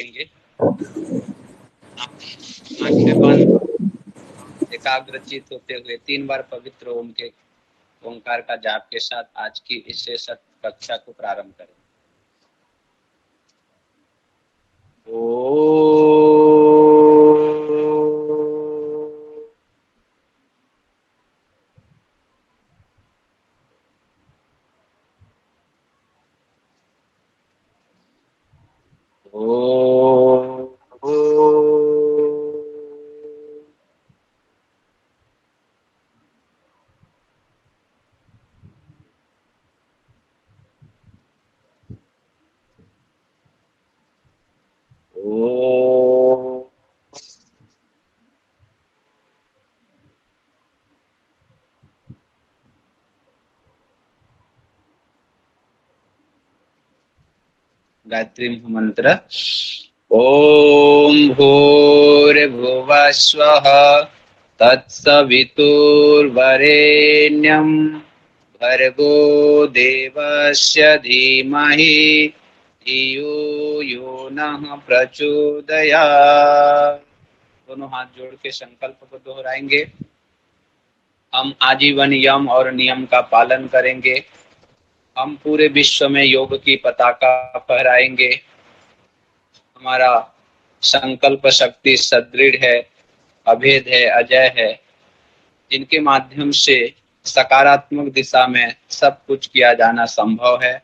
लेंगे। आंखें बंद, एकाग्रचित होते हुए 3 बार पवित्र ओम के ओंकार का जाप के साथ आज की इस कक्षा को प्रारंभ करें। गायत्री मंत्र। ओम भूर्भुवः स्वः तत्सवितुर्वरेण्यं भर्गो देवस्य धीमहि धियो यो नः प्रचोदयात्। दोनों हाथ जोड़ के संकल्प को दोहराएंगे। हम आजीवन यम और नियम का पालन करेंगे। हम पूरे विश्व में योग की पताका फहराएंगे। हमारा संकल्प शक्ति सदृढ़ है, अभेद है, अजय है, जिनके माध्यम से सकारात्मक दिशा में सब कुछ किया जाना संभव है।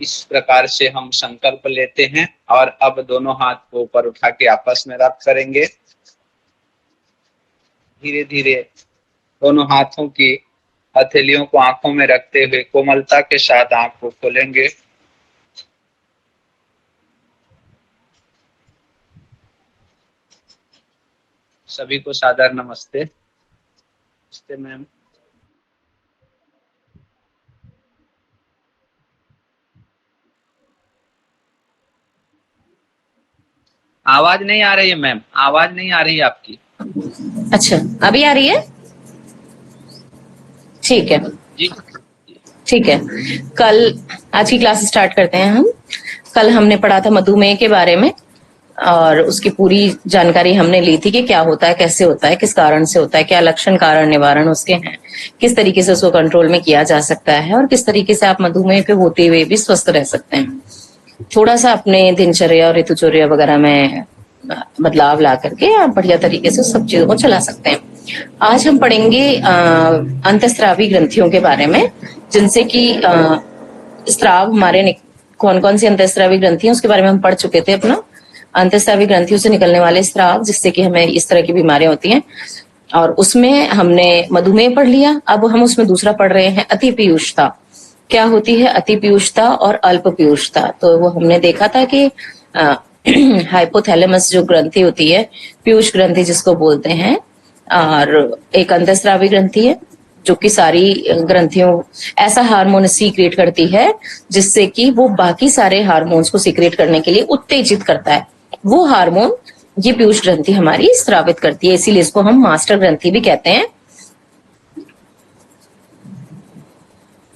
इस प्रकार से हम संकल्प लेते हैं और अब दोनों हाथ को ऊपर उठा के आपस में रब करेंगे। धीरे धीरे दोनों हाथों की हथेलियों को आंखों में रखते हुए कोमलता के साथ आंख को खोलेंगे। सभी को सादर नमस्ते। नमस्ते मैम। आवाज नहीं आ रही है मैम, आवाज नहीं आ रही है आपकी। अच्छा, अभी आ रही है? ठीक है जी ठीक है। कल आज की क्लास स्टार्ट करते हैं हम। कल हमने पढ़ा था मधुमेह के बारे में और उसकी पूरी जानकारी हमने ली थी कि क्या होता है, कैसे होता है, किस कारण से होता है, क्या लक्षण कारण निवारण उसके हैं, किस तरीके से उसको कंट्रोल में किया जा सकता है और किस तरीके से आप मधुमेह पे होते हुए भी स्वस्थ रह सकते हैं। थोड़ा सा अपने दिनचर्या और ऋतुचर्या वगैरह में बदलाव ला करके आप बढ़िया तरीके से सब चीजों को चला सकते हैं। आज हम पढ़ेंगे अंतःस्रावी ग्रंथियों के बारे में, जिनसे कि स्राव हमारे कौन कौन सी अंतःस्रावी ग्रंथियां उसके बारे में हम पढ़ चुके थे। अपना अंतःस्रावी ग्रंथियों से निकलने वाले स्राव, जिससे कि हमें इस तरह की बीमारियां होती हैं, और उसमें हमने मधुमेह पढ़ लिया। अब हम उसमें दूसरा पढ़ रहे हैं अतिपीयूषता। क्या होती है अतिपीयूषता और अल्पपीयूषता? तो वो हमने देखा था कि हाइपोथैलेमस जो ग्रंथि होती है, पीयूष ग्रंथि जिसको बोलते हैं, और एक अंतःस्रावी ग्रंथि है जो कि सारी ग्रंथियों ऐसा हार्मोन सीक्रेट करती है जिससे कि वो बाकी सारे हार्मोन्स को सीक्रेट करने के लिए उत्तेजित करता है। वो हार्मोन ये पीयूष ग्रंथि हमारी स्रावित करती है, इसीलिए इसको हम मास्टर ग्रंथि भी कहते हैं।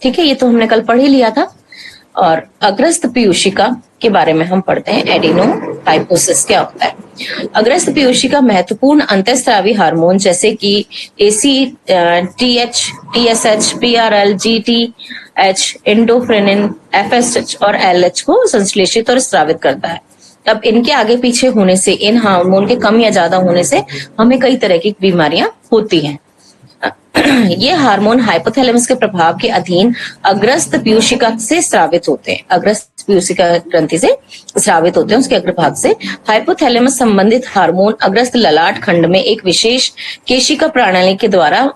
ठीक है, ये तो हमने कल पढ़ ही लिया था। और अग्रस्त पीयूषिका के बारे में हम पढ़ते हैं। एडिनो हाइपोसिस क्या होता है? अग्रस्त पीयूषिका महत्वपूर्ण अंतःस्रावी हार्मोन जैसे कि AC, TH, TSH, PRL, GTH, इंडोफ्रेनिन, एफएसएच और एलएच को संश्लेषित और स्रावित करता है। तब इनके आगे पीछे होने से, इन हार्मोन के कम या ज्यादा होने से हमें कई तरह की बीमारियां होती हैं। ये हार्मोन हाइपोथैलेमस के प्रभाव के अधीन अग्रस्त पीयूषिका से स्रावित होते हैं। अग्रस्त पीयूषिका ग्रंथि से स्रावित होते हैं, उसके अग्रभाग से। हाइपोथैलेमस संबंधित हार्मोन अग्रस्त ललाट खंड में एक विशेष केशिका प्रणाली के द्वारा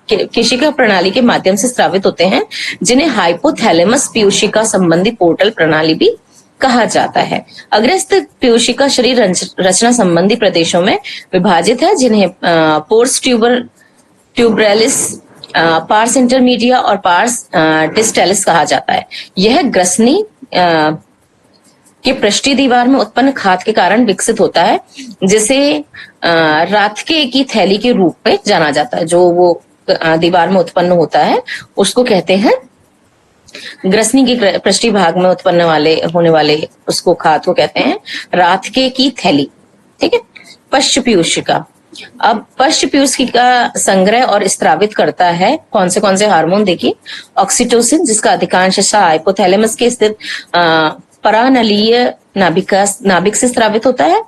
केशिका प्रणाली के माध्यम से स्रावित होते हैं, जिन्हें हाइपोथैलेमस पीयूषिका संबंधी पोर्टल प्रणाली भी कहा जाता है। अग्रस्त पीयूषिका शरीर रचना संबंधी प्रदेशों में विभाजित है, जिन्हें पोर्स ट्यूबरेलिस, पार्स इंटरमीडिया और पार्स डिस्टेलिस कहा जाता है। यह ग्रसनी के पृष्ठीय दीवार में उत्पन्न खाद के कारण विकसित होता है, जिसे रातके की थैली के रूप में जाना जाता है। जो वो दीवार में उत्पन्न होता है उसको कहते हैं ग्रसनी के पृष्ठीय भाग में उत्पन्न होने वाले उसको खाद को कहते हैं रातके की थैली। ठीक है। पश्च पीयूषिका, अब पश्च पीयूषिका संग्रह और स्त्रावित करता है कौन से हार्मोन, देखिए ऑक्सीटोसिन, जिसका अधिकांश हिस्सा हाइपोथैलेमस के स्थित परानलीय नाभिक से स्त्रावित होता है।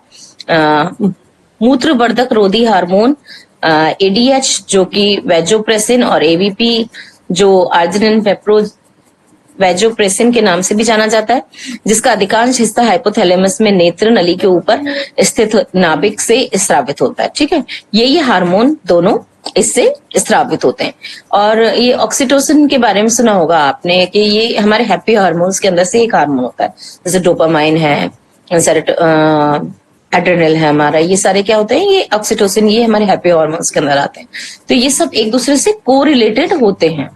मूत्रवर्धक रोधी हार्मोन एडीएच जो कि वैजोप्रेसिन, और एवीपी जो आर्जिनिन वैजोप्रेसिन के नाम से भी जाना जाता है, जिसका अधिकांश हिस्सा हाइपोथैलेमस में नेत्र नली के ऊपर स्थित नाभिक से स्रावित होता है। ठीक है। ये हार्मोन दोनों इससे स्रावित होते हैं। और ये ऑक्सीटोसिन के बारे में सुना होगा आपने कि ये हमारे हैप्पी हार्मोन्स के अंदर से एक हार्मोन होता है, जैसे डोपामाइन है, एड्रेनल है हमारा, ये सारे क्या होते हैं, ये ऑक्सीटोसिन, ये हमारे हैप्पी हार्मोन्स के अंदर आते हैं। तो ये सब एक दूसरे से कोरिलेटेड होते हैं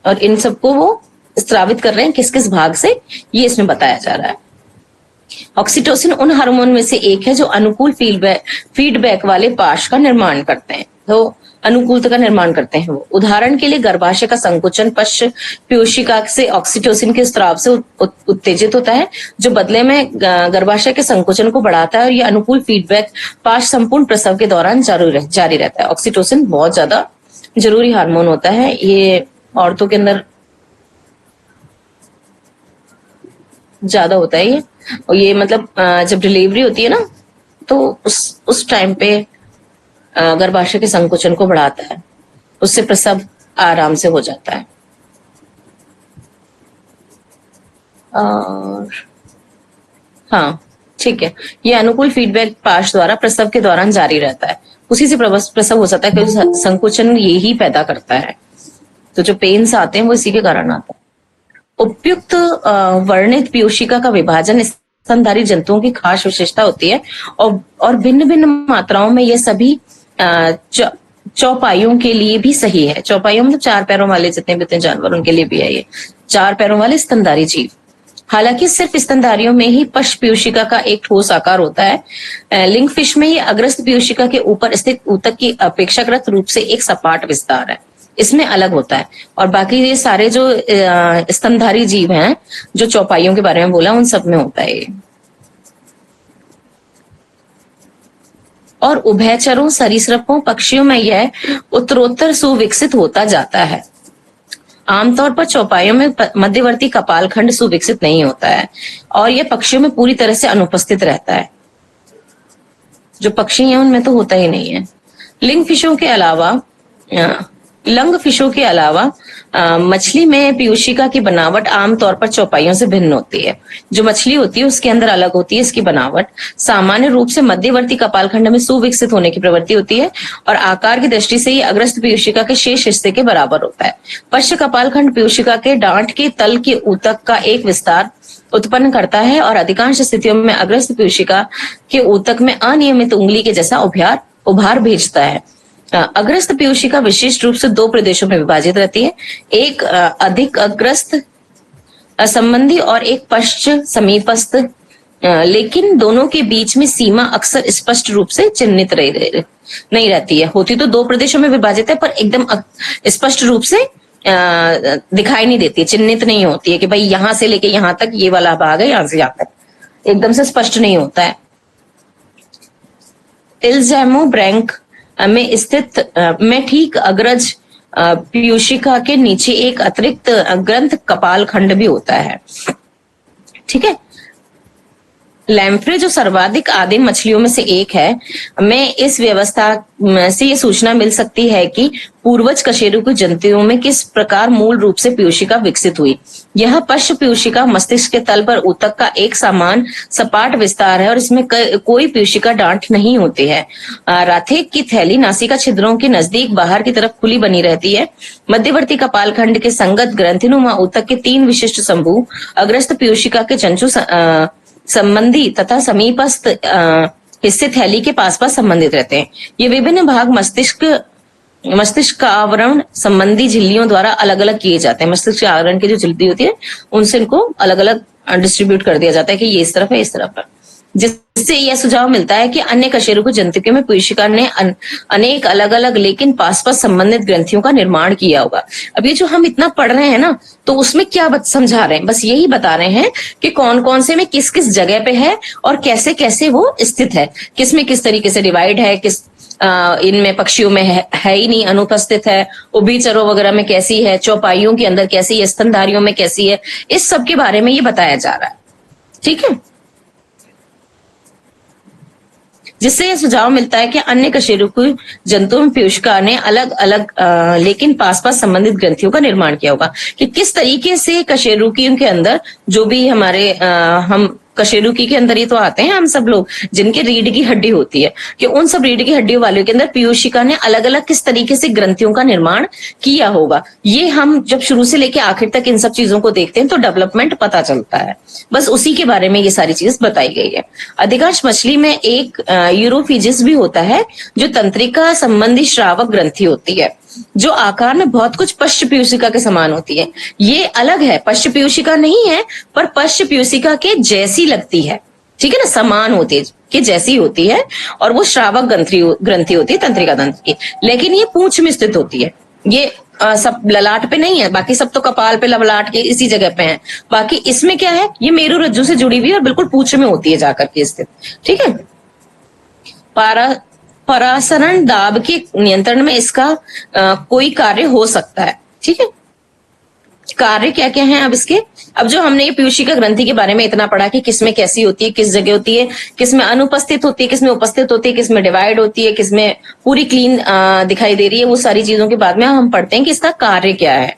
और इन सबको वो स्रावित कर रहे हैं किस किस भाग से, ये इसमें बताया जा रहा है। ऑक्सीटोसिन उन हार्मोन में से एक है जो अनुकूल फीडबैक वाले पाश का निर्माण करते हैं, तो अनुकूलता का निर्माण करते हैं वो। उदाहरण के लिए गर्भाशय का संकुचन पश्च पीयूषिका से ऑक्सीटोसिन के स्राव से उत्तेजित होता है, जो बदले में गर्भाशय के संकुचन को बढ़ाता है, और ये अनुकूल फीडबैक पाश संपूर्ण प्रसव के दौरान जारी रहता है। ऑक्सीटोसिन बहुत ज्यादा जरूरी हार्मोन होता है, ये औरतों के अंदर ज्यादा होता है ये। और ये मतलब जब डिलीवरी होती है ना, तो उस टाइम पे गर्भाशय के संकुचन को बढ़ाता है, उससे प्रसव आराम से हो जाता है। और हाँ ठीक है, ये अनुकूल फीडबैक पाश द्वारा प्रसव के दौरान जारी रहता है, उसी से प्रसव हो सकता है, क्योंकि संकुचन यही पैदा करता है। तो जो पेन्स आते हैं वो इसी के कारण आते हैं। उपयुक्त वर्णित पीयूषिका का विभाजन स्तनधारी जंतुओं की खास विशेषता होती है, और भिन्न भिन्न मात्राओं में यह सभी चौपाइयों के लिए भी सही है। चौपाइयों मतलब चार पैरों वाले जितने भी जानवर, उनके लिए भी है ये चार पैरों वाले स्तनधारी जीव। हालांकि सिर्फ स्तनधारियों में ही पश्च पीयूषिका का एक ठोस आकार होता है। लिंगफिश में ये अग्रस्त पीयूषिका के ऊपर स्थित ऊतक की अपेक्षाकृत रूप से एक सपाट विस्तार है, इसमें अलग होता है। और बाकी ये सारे जो स्तनधारी जीव हैं, जो चौपाइयों के बारे में बोला, उन सब में होता है ये। और उभयचरों, सरीसृपों, पक्षियों में यह उत्तरोत्तर सुविकसित होता जाता है। आमतौर पर चौपाइयों में मध्यवर्ती कपाल खंड सुविकसित नहीं होता है, और यह पक्षियों में पूरी तरह से अनुपस्थित रहता है। जो पक्षी हैं उनमें तो होता ही नहीं है। लंगफिशों के अलावा मछली में पीयूषिका की बनावट आमतौर पर चौपाइयों से भिन्न होती है। जो मछली होती है उसके अंदर अलग होती है इसकी बनावट। सामान्य रूप से मध्यवर्ती कपालखंड में सुविकसित होने की प्रवृत्ति होती है, और आकार की दृष्टि से ये अग्रस्त पीयूषिका के शेष हिस्से के बराबर होता है। पश्च कपालखंड पीयूषिका के डांट के तल के ऊतक का एक विस्तार उत्पन्न करता है, और अधिकांश स्थितियों में अग्रस्त पीयूषिका के ऊतक में अनियमित उंगली के जैसा उभार भेजता है। अग्रस्त पीयूषिका विशिष्ट रूप से दो प्रदेशों में विभाजित रहती है, एक अधिक अग्रस्त संबंधी और एक पश्च समीपस्थ, लेकिन दोनों के बीच में सीमा अक्सर स्पष्ट रूप से चिन्हित नहीं रहती है। होती तो दो प्रदेशों में विभाजित है, पर एकदम स्पष्ट रूप से दिखाई नहीं देती, चिन्हित नहीं होती है कि भाई यहां से लेके यहां तक ये वाला भाग है, यहां से यहां तक एकदम से स्पष्ट नहीं होता है। इल्जैमो ब्रैंक में स्थित में ठीक अग्रज पीयूषिका के नीचे एक अतिरिक्त ग्रंथ कपाल खंड भी होता है। ठीक है। लैम्प्रे जो सर्वाधिक आदिम मछलियों में से एक है, में इस व्यवस्था से ये सूचना मिल सकती है कि पूर्वज कशेरुकी जंतुओं में किस प्रकार मूल रूप से पीयूषिका विकसित हुई। यह पश्च पीयूषिका मस्तिष्क के तल पर ऊतक का एक समान सपाट विस्तार है, और इसमें कोई पीयूषिका डांट नहीं होती है। राथेक की थैली नासिका छिद्रों के नजदीक बाहर की तरफ खुली बनी रहती है। मध्यवर्ती कपाल खंड के संगत ग्रंथिनुमा ऊतक के तीन विशिष्ट समूह अग्रस्त पीयूषिका के चंचु संबंधी तथा समीपस्थ हिस्से थैली के पास संबंधित रहते हैं। ये विभिन्न भाग मस्तिष्क का आवरण संबंधी झिल्लियों द्वारा अलग अलग किए जाते हैं। मस्तिष्क के आवरण की जो झिल्ली होती है, उनसे इनको अलग अलग डिस्ट्रीब्यूट कर दिया जाता है कि ये इस तरफ है, इस तरफ है। जिससे यह सुझाव मिलता है कि अन्य कशेरुकी जंतुओं में कोशिका ने अनेक अलग अलग लेकिन पास पास संबंधित ग्रंथियों का निर्माण किया होगा। अब ये जो हम इतना पढ़ रहे हैं ना, तो उसमें क्या समझा रहे हैं, बस यही बता रहे हैं कि कौन कौन से में किस किस जगह पे है और कैसे कैसे वो स्थित है, किस में किस तरीके से डिवाइड है, किस इनमें पक्षियों में है ही नहीं, अनुपस्थित है, उभयचरों वगैरह में कैसी है, चौपाइयों के अंदर कैसी है, स्तनधारियों में कैसी है, इस सब के बारे में ये बताया जा रहा है। ठीक है, जिससे यह सुझाव मिलता है कि अन्य कशेरुकी जंतुओं में पीयूषिका ने अलग अलग लेकिन पास पास संबंधित ग्रंथियों का निर्माण किया होगा। कि किस तरीके से कशेरुकियों के अंदर जो भी हमारे हम कशेरुकी के अंदर ही तो आते हैं हम सब लोग, जिनके रीढ़ की हड्डी होती है, कि उन सब रीढ़ की हड्डी वालों के अंदर पीयूषिका ने अलग अलग किस तरीके से ग्रंथियों का निर्माण किया होगा। ये हम जब शुरू से लेके आखिर तक इन सब चीजों को देखते हैं तो डेवलपमेंट पता चलता है। बस उसी के बारे में ये सारी चीज बताई गई है। अधिकांश मछली में एक यूरोफिजिस भी होता है, जो तंत्रिका संबंधी श्रावक ग्रंथि होती है, जो आकार में बहुत कुछ पश्च पीयूषिका के समान होती है। ये अलग है, पश्च पीयूषिका नहीं है, पर पश्च पीयूषिका के जैसी लगती है। ठीक है ना, समान होती है, कि जैसी होती है, और वो श्रावक ग्रंथि होती है तंत्रिका तंत्र की, लेकिन ये पूंछ में स्थित होती है। ये सब ललाट पे नहीं है, बाकी सब तो कपाल पे ललाट के इसी जगह पे है। बाकी इसमें क्या है, ये मेरु रज्जु से जुड़ी हुई है और बिल्कुल पूंछ में होती है जाकर के स्थित। ठीक है, परासरण दाब के नियंत्रण में इसका कोई कार्य हो सकता है। ठीक है, कार्य क्या क्या है अब इसके। अब जो हमने ये पीयूषिका ग्रंथि के बारे में इतना पढ़ा कि किसमें कैसी होती है, किस जगह होती है, किसमें अनुपस्थित होती है, किसमें उपस्थित होती है, किसमें डिवाइड होती है, किसमें पूरी क्लीन दिखाई दे रही है, वो सारी चीजों के बाद में हम पढ़ते हैं कि इसका कार्य क्या है।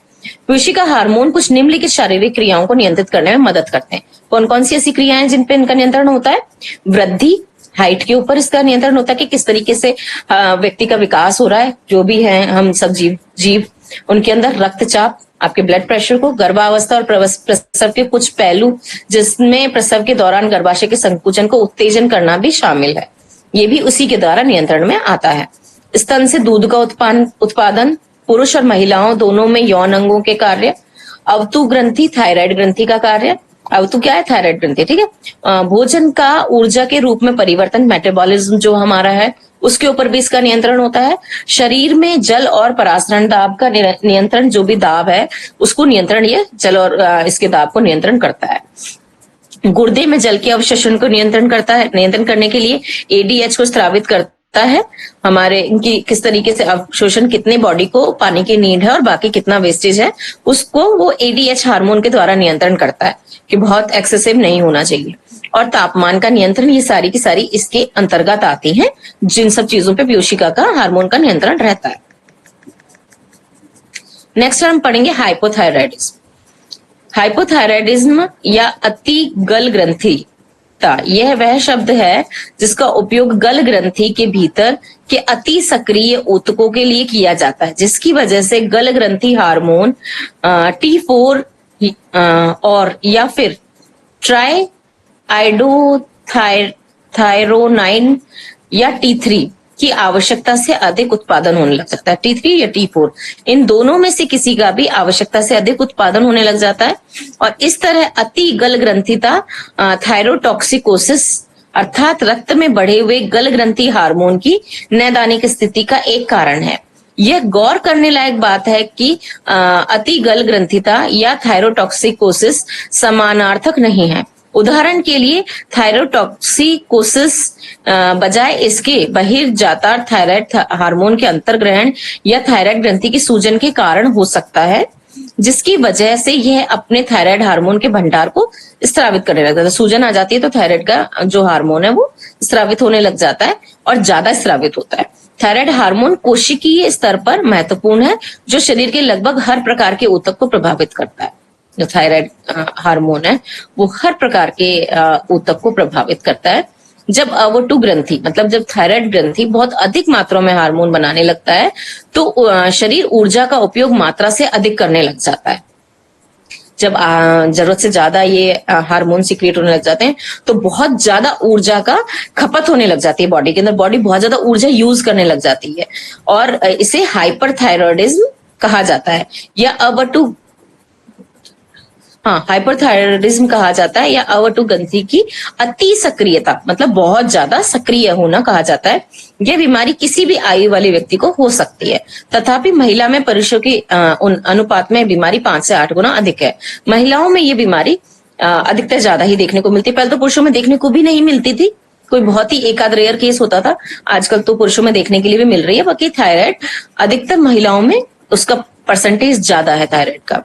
पीयूषिका हार्मोन कुछ निम्नलिखित शारीरिक क्रियाओं को नियंत्रित करने में मदद करते हैं। कौन कौन सी ऐसी क्रियाएं जिन पे इनका नियंत्रण होता है। वृद्धि, हाइट के ऊपर इसका नियंत्रण होता है कि किस तरीके से व्यक्ति का विकास हो रहा है, जो भी है हम सब जीव उनके अंदर। रक्तचाप, आपके ब्लड प्रेशर को। गर्भावस्था और प्रसव के कुछ पहलू, जिसमें प्रसव के दौरान गर्भाशय के संकुचन को उत्तेजन करना भी शामिल है, ये भी उसी के द्वारा नियंत्रण में आता है। स्तन से दूध का उत्पादन, पुरुष और महिलाओं दोनों में यौन अंगों के कार्य। अवतु ग्रंथि, थायराइड ग्रंथि का कार्य। अवतु क्या है, थायराइड ग्रंथि। ठीक है, भोजन का ऊर्जा के रूप में परिवर्तन, मेटाबॉलिज्म जो हमारा है उसके ऊपर भी इसका नियंत्रण होता है। शरीर में जल और परासरण दाब का नियंत्रण, जो भी दाब है उसको नियंत्रण ये जल और इसके दाब को नियंत्रण करता है। गुर्दे में जल के अवशोषण को नियंत्रण करता है। नियंत्रण करने के लिए एडीएच को स्रावित करता है, हमारे इनकी किस तरीके से अवशोषण, कितने बॉडी को पानी की नीड है और बाकी कितना वेस्टेज है, उसको वो एडीएच हार्मोन के द्वारा नियंत्रण करता है कि बहुत एक्सेसिव नहीं होना चाहिए। और तापमान का नियंत्रण, ये सारी की सारी इसके अंतर्गत आती हैं, जिन सब चीजों पे पीयूषिका का हार्मोन का नियंत्रण रहता है। नेक्स्ट हम पढ़ेंगे हाइपोथायराइडिज्म। हाइपोथायराइडिज्म या अति गल ग्रंथिता, यह वह शब्द है जिसका उपयोग गल ग्रंथि के भीतर के अति सक्रिय ऊतकों के लिए किया जाता है, जिसकी वजह से गल ग्रंथि हार्मोन T4 और या फिर ट्राई आइडोथायरोनाइन या T3 की आवश्यकता से अधिक उत्पादन होने लग सकता है। T3 या T4, इन दोनों में से किसी का भी आवश्यकता से अधिक उत्पादन होने लग जाता है, और इस तरह अति गल ग्रंथिता थायरोटॉक्सिकोसिस अर्थात रक्त में बढ़े हुए गल ग्रंथि हार्मोन की नैदानिक स्थिति का एक कारण है। यह गौर करने लायक बात है कि अति गल ग्रंथिता या थायरोटॉक्सिकोसिस समानार्थक नहीं है। उदाहरण के लिए थायरोटॉक्सिकोसिस बजाय इसके बहिर्जातार थायराइड हार्मोन के अंतर्ग्रहण या थायराइड ग्रंथि की सूजन के कारण हो सकता है, जिसकी वजह से यह अपने थायराइड हार्मोन के भंडार को स्रावित करने लगता है। सूजन आ जाती है तो थायराइड का जो हार्मोन है वो स्रावित होने लग जाता है और ज्यादा स्रावित होता है। थायराइड हार्मोन कोशिकीय स्तर पर महत्वपूर्ण है, जो शरीर के लगभग हर प्रकार के ऊतक को प्रभावित करता है। जो थायराइड हार्मोन है वो हर प्रकार के ऊतक को प्रभावित करता है। जब अवटु ग्रंथि, मतलब जब थायराइड ग्रंथि बहुत अधिक मात्रा में हार्मोन बनाने लगता है तो शरीर ऊर्जा का उपयोग मात्रा से अधिक करने लग जाता है। जब जरूरत से ज्यादा ये हार्मोन सीक्रेट होने लग जाते हैं तो बहुत ज्यादा ऊर्जा का खपत होने लग जाती है बॉडी के अंदर। बॉडी बहुत ज्यादा ऊर्जा यूज करने लग जाती है और इसे हाइपरथायरॉयडिज्म कहा जाता है या अवटु हाँ, हाइपरथायराइडिज्म कहा जाता है या अवटु ग्रंथि की अति सक्रियता, मतलब बहुत ज्यादा सक्रिय होना कहा जाता है। यह बीमारी किसी भी आयु वाले व्यक्ति को हो सकती है, तथापि महिला में पुरुषों की अनुपात में बीमारी 5 से 8 गुना अधिक है। महिलाओं में ये बीमारी अधिकतर ज्यादा ही देखने को मिलती है। पहले तो पुरुषों में देखने को भी नहीं मिलती थी, कोई बहुत ही एकाध रेयर केस होता था। आजकल तो पुरुषों में देखने के लिए भी मिल रही है। बाकी थायराइड अधिकतर महिलाओं में उसका परसेंटेज ज्यादा है थायराइड का,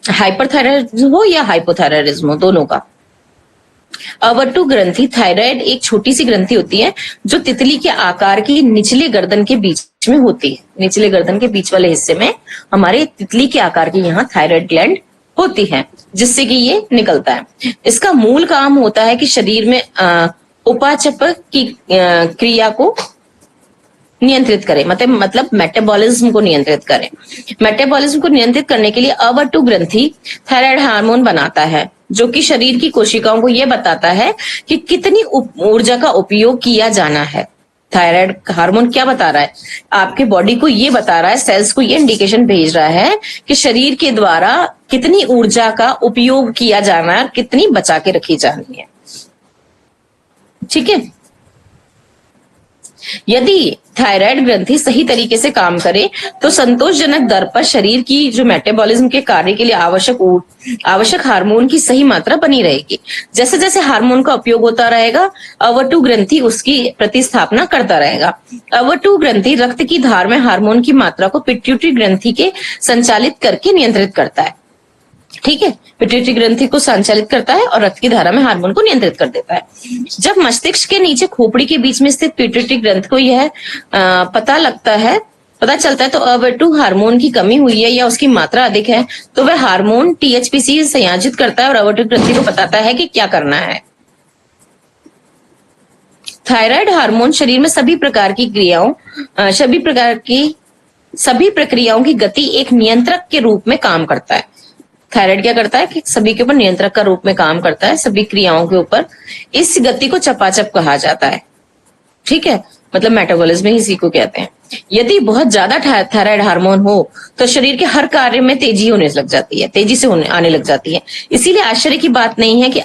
हाइपरथायराइडिज्म हो या हाइपोथायराइडिज्म हो, दोनों का। अवटु ग्रंथि, थायराइड एक छोटी सी ग्रंथि होती है जो तितली के आकार की निचले गर्दन के बीच में होती है। निचले गर्दन के बीच वाले हिस्से में हमारे तितली के आकार की यहाँ थायराइड ग्लैंड होती है, जिससे कि ये निकलता है। इसका मूल काम होता है कि शरीर में उपाचय की क्रिया को नियंत्रित करे, मतलब मेटाबॉलिज्म को नियंत्रित करे। मेटाबॉलिज्म को नियंत्रित करने के लिए अवटु ग्रंथि थायराइड हार्मोन बनाता है, जो कि शरीर की कोशिकाओं को यह बताता है कि कितनी ऊर्जा का उपयोग किया जाना है। थायराइड हार्मोन क्या बता रहा है? आपके बॉडी को ये बता रहा है, सेल्स को ये इंडिकेशन भेज रहा है कि शरीर के द्वारा कितनी ऊर्जा का उपयोग किया जाना है, कितनी बचा के रखी जानी है। ठीक है। यदि थायराइड ग्रंथि सही तरीके से काम करे तो संतोषजनक दर पर शरीर की जो मेटाबॉलिज्म के कार्य के लिए आवश्यक हार्मोन की सही मात्रा बनी रहेगी। जैसे जैसे हार्मोन का उपयोग होता रहेगा, अवटु ग्रंथि उसकी प्रतिस्थापना करता रहेगा। अवटु ग्रंथि रक्त की धार में हार्मोन की मात्रा को पिट्यूटरी ग्रंथि के संचालित करके नियंत्रित करता है। ठीक है, पिट्यूटरी ग्रंथि को संचालित करता है और रक्त की धारा में हार्मोन को नियंत्रित कर देता है। जब मस्तिष्क के नीचे खोपड़ी के बीच में स्थित पिट्यूटरी ग्रंथि को यह पता चलता है तो अवटु हार्मोन की कमी हुई है या उसकी मात्रा अधिक है, तो वह हार्मोन THPC संयोजित करता है और अवटु ग्रंथि को बताता है कि क्या करना है। थायराइड हार्मोन शरीर में सभी प्रक्रियाओं की गति एक नियंत्रक के रूप में काम करता है। थायराइड क्या करता है कि सभी के ऊपर नियंत्रक का रूप में काम करता है, सभी क्रियाओं के ऊपर। इस गति को चपाचप कहा जाता है। ठीक है, मतलब मेटाबॉलिज्म ही इसी को कहते हैं। यदि बहुत ज्यादा थायराइड हार्मोन हो तो शरीर के हर कार्य में तेजी होने लग जाती है, तेजी से आने लग जाती है। इसीलिए आश्चर्य की बात नहीं है कि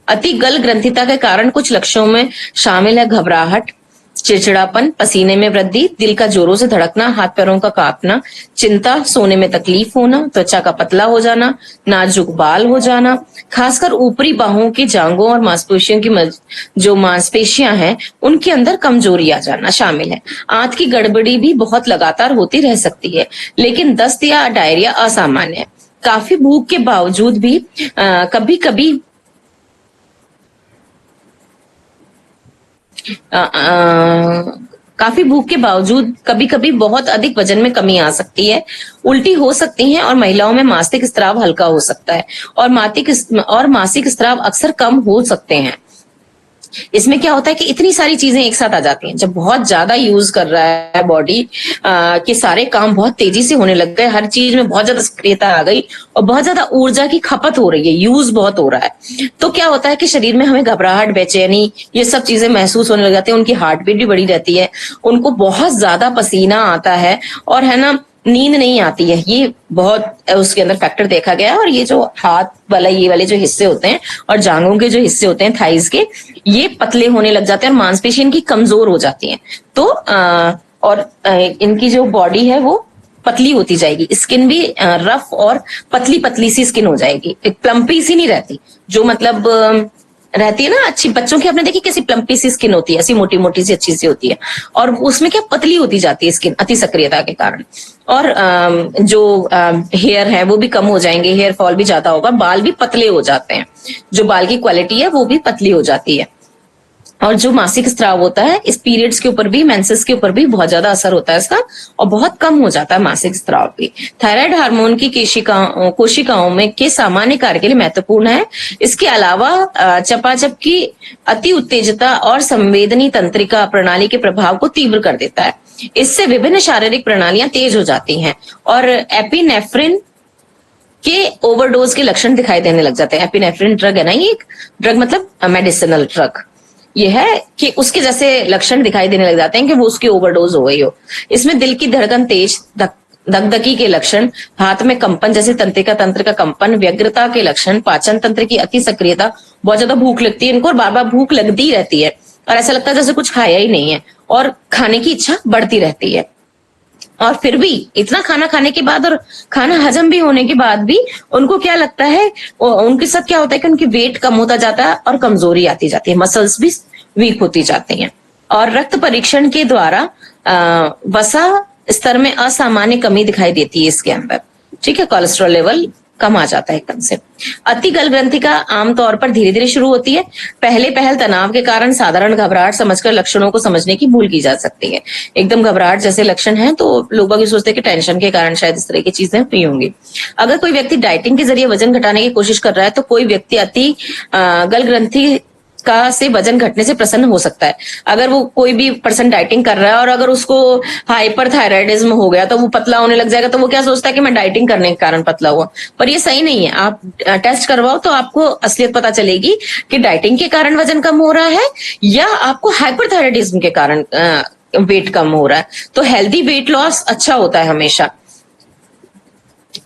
अति गल ग्रंथिता के कारण कुछ लक्षणों में शामिल है घबराहट, चिड़चिड़ापन, पसीने में वृद्धि, दिल का जोरों से धड़कना, हाथ पैरों का कांपना, चिंता, सोने में तकलीफ होना, त्वचा का पतला हो जाना, नाजुक बाल हो जाना, खासकर ऊपरी बाहों की जांघों और मांसपेशियों की जो मांसपेशियां हैं उनके अंदर कमजोरी आ जाना शामिल है। आंत की गड़बड़ी भी बहुत लगातार होती रह सकती है, लेकिन दस्त या डायरिया असामान्य है। काफी भूख के बावजूद भी कभी कभी बहुत अधिक वजन में कमी आ सकती है, उल्टी हो सकती है और महिलाओं में मासिक स्राव हल्का हो सकता है और मासिक स्राव अक्सर कम हो सकते हैं। इसमें क्या होता है कि इतनी सारी चीजें एक साथ आ जाती हैं। जब बहुत ज्यादा यूज कर रहा है बॉडी के सारे काम बहुत तेजी से होने लग गए, हर चीज में बहुत ज्यादा सक्रियता आ गई और बहुत ज्यादा ऊर्जा की खपत हो रही है, यूज बहुत हो रहा है, तो क्या होता है कि शरीर में हमें घबराहट, बेचैनी, ये सब चीजें महसूस होने लग जाती है। उनकी हार्ट बीट भी बढ़ी रहती है, उनको बहुत ज्यादा पसीना आता है और है ना, नींद नहीं आती है। ये बहुत उसके अंदर फैक्टर देखा गया है। और ये जो हाथ वाला, ये वाले जो हिस्से होते हैं और जांघों के जो हिस्से होते हैं, थाइज के, ये पतले होने लग जाते हैं और मांसपेशी इनकी कमजोर हो जाती है। तो इनकी जो बॉडी है वो पतली होती जाएगी, स्किन भी रफ और पतली पतली सी स्किन हो जाएगी, प्लम्पी सी नहीं रहती, जो मतलब रहती है ना अच्छी बच्चों की, आपने देखी कैसी प्लम्पी सी स्किन होती है, ऐसी मोटी मोटी सी अच्छी सी होती है, और उसमें क्या पतली होती जाती है स्किन अति सक्रियता के कारण। और जो हेयर है वो भी कम हो जाएंगे, हेयर फॉल भी ज्यादा होगा, बाल भी पतले हो जाते हैं, जो बाल की क्वालिटी है वो भी पतली हो जाती है। और जो मासिक स्राव होता है, इस पीरियड्स के ऊपर भी, मेंसेस के ऊपर भी बहुत ज्यादा असर होता है इसका, और बहुत कम हो जाता है मासिक स्राव भी। थायराइड हार्मोन की कोशिकाओं में के सामान्य कार्य के लिए महत्वपूर्ण है। इसके अलावा चपाचप की अति उत्तेजता और संवेदनी तंत्रिका प्रणाली के प्रभाव को तीव्र कर देता है। इससे विभिन्न शारीरिक प्रणालियां तेज हो जाती हैं और एपिनेफ्रिन के ओवरडोज के लक्षण दिखाई देने लग जाते हैं। एपिनेफ्रिन ड्रग है ना, ये एक ड्रग मतलब मेडिसिनल ड्रग, ये है कि उसके जैसे लक्षण दिखाई देने लग जाते हैं कि वो उसकी ओवरडोज हो गई हो। इसमें दिल की धड़कन तेज दगदगी के लक्षण, हाथ में कंपन जैसे तंत्रिका तंत्र का कंपन, व्यग्रता के लक्षण, पाचन तंत्र की अति सक्रियता, बहुत ज्यादा भूख लगती है इनको और बार बार भूख लगती रहती है और ऐसा लगता है जैसे कुछ खाया ही नहीं है और खाने की इच्छा बढ़ती रहती है। और फिर भी इतना खाना खाने के बाद और खाना हजम भी होने के बाद भी उनको क्या लगता है, उनके साथ क्या होता है कि उनकी वेट कम होता जाता है और कमजोरी आती जाती है, मसल्स भी वीक होती जाती हैं। और रक्त परीक्षण के द्वारा वसा स्तर में असामान्य कमी दिखाई देती है इसके अंदर, ठीक है, कोलेस्ट्रॉल लेवल कम आ जाता है एकदम से। अति गल ग्रंथि का आमतौर पर धीरे धीरे शुरू होती है, पहले पहल तनाव के कारण साधारण घबराहट समझकर लक्षणों को समझने की भूल की जा सकती है। एकदम घबराहट जैसे लक्षण हैं तो लोग ये सोचते हैं कि टेंशन के कारण शायद इस तरह की चीजें हुई होंगी। अगर कोई व्यक्ति डाइटिंग के जरिए वजन घटाने की कोशिश कर रहा है तो कोई व्यक्ति अति गल ग्रंथि का से वजन घटने से प्रसन्न हो सकता है। अगर वो कोई भी पर्सन डाइटिंग कर रहा है और अगर उसको हाइपरथायराइडिज्म हो गया तो वो पतला होने लग जाएगा, तो वो क्या सोचता है कि मैं डाइटिंग करने के कारण पतला हुआ, पर ये सही नहीं है। आप टेस्ट करवाओ तो आपको असलियत पता चलेगी कि डाइटिंग के कारण वजन कम हो रहा है या आपको हाइपरथायराइडिज्म के कारण वेट कम हो रहा है। तो हेल्दी वेट लॉस अच्छा होता है हमेशा,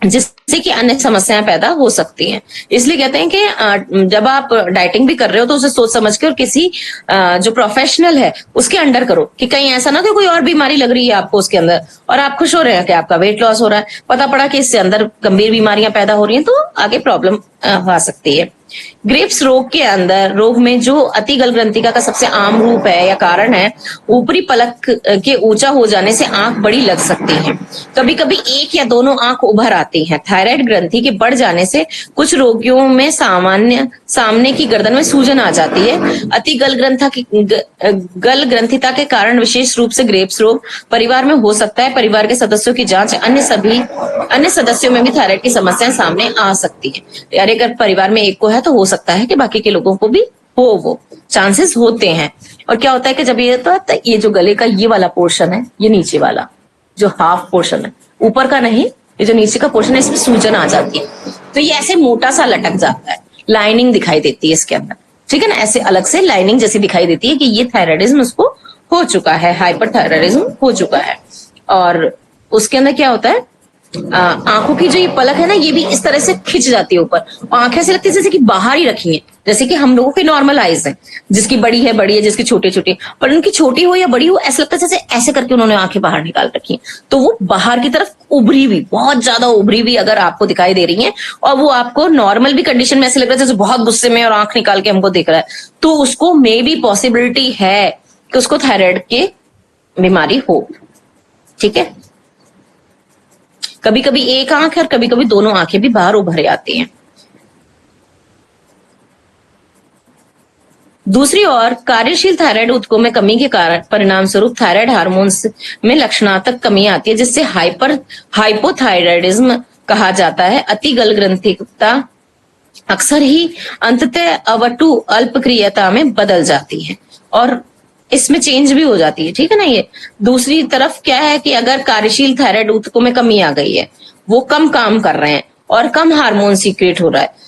जिससे कि अन्य समस्याएं पैदा हो सकती हैं। इसलिए कहते हैं कि जब आप डाइटिंग भी कर रहे हो तो उसे सोच समझ के और किसी जो प्रोफेशनल है उसके अंडर करो, कि कहीं ऐसा ना कि कोई और बीमारी लग रही है आपको उसके अंदर और आप खुश हो रहे हैं कि आपका वेट लॉस हो रहा है, पता पड़ा कि इससे अंदर गंभीर बीमारियां पैदा हो रही हैं तो आगे प्रॉब्लम आ सकती है। ग्रेव्स रोग के अंदर रोग में जो अति गल ग्रंथिका का सबसे आम रूप है या कारण है, ऊपरी पलक के ऊंचा हो जाने से आंख बड़ी लग सकती है, कभी कभी एक या दोनों आंख उभर आती हैं। थायराइड ग्रंथि के बढ़ जाने से कुछ रोगियों में सामने की गर्दन में सूजन आ जाती है। अति गल ग्रंथिता के कारण विशेष रूप से ग्रेव्स रोग परिवार में हो सकता है। परिवार के सदस्यों की जांच अन्य सदस्यों में भी थायराइड की समस्याएं सामने आ सकती है। यानी अगर परिवार में एक को है तो हो सकता है कि बाकी के लोगों को भी हो, वो चांसेस होते हैं। और क्या होता है कि जब ये जो गले का ये वाला पोर्शन है, ये नीचे वाला जो हाफ पोर्शन है, ऊपर का नहीं, ये जो नीचे का पोर्शन है, इसमें सूजन आ जाती है तो ये ऐसे मोटा सा लटक जाता है, लाइनिंग दिखाई देती है इसके अंदर, ठीक है ना, ऐसे अलग से लाइनिंग जैसी दिखाई देती है कि ये थायराइडिज्म उसको हो चुका है, हाइपरथायराइडिज्म हो चुका है। और उसके अंदर क्या होता है, आंखों की जो ये पलक है ना, ये भी इस तरह से खिंच जाती है ऊपर, आंखें ऐसे लगती है जैसे कि बाहर ही रखी हैं, जैसे कि हम लोगों की नॉर्मल आईज है, जिसकी बड़ी है जिसकी छोटी छोटी, पर उनकी छोटी हो या बड़ी हो ऐसा लगता है जैसे ऐसे करके उन्होंने आंखें बाहर निकाल रखी हैं, तो वो बाहर की तरफ उभरी हुई, बहुत ज्यादा उभरी हुई अगर आपको दिखाई दे रही है और वो आपको नॉर्मल भी कंडीशन में ऐसे लग रहा है जैसे बहुत गुस्से में और आंख निकाल के हमको देख रहा है, तो उसको मे बी पॉसिबिलिटी है कि उसको थायराइड की बीमारी हो, ठीक है। कभी कभी एक आंख और कभी कभी दोनों आंखें भी बाहर उभर आती हैं। दूसरी ओर कार्यशील थायराइड ऊतकों में कमी के कारण परिणाम स्वरूप थायराइड हार्मोन्स में लक्षणात्मक कमी आती है, जिससे हाइपोथायराइडिज्म कहा जाता है। अति गल ग्रंथिता अक्सर ही अंततः अवटु अल्पक्रियता में बदल जाती है और इसमें चेंज भी हो जाती है, ठीक है ना। ये दूसरी तरफ क्या है कि अगर कार्यशील थायराइड ऊतकों में कमी आ गई है, वो कम काम कर रहे हैं और कम हार्मोन सीक्रेट हो रहा है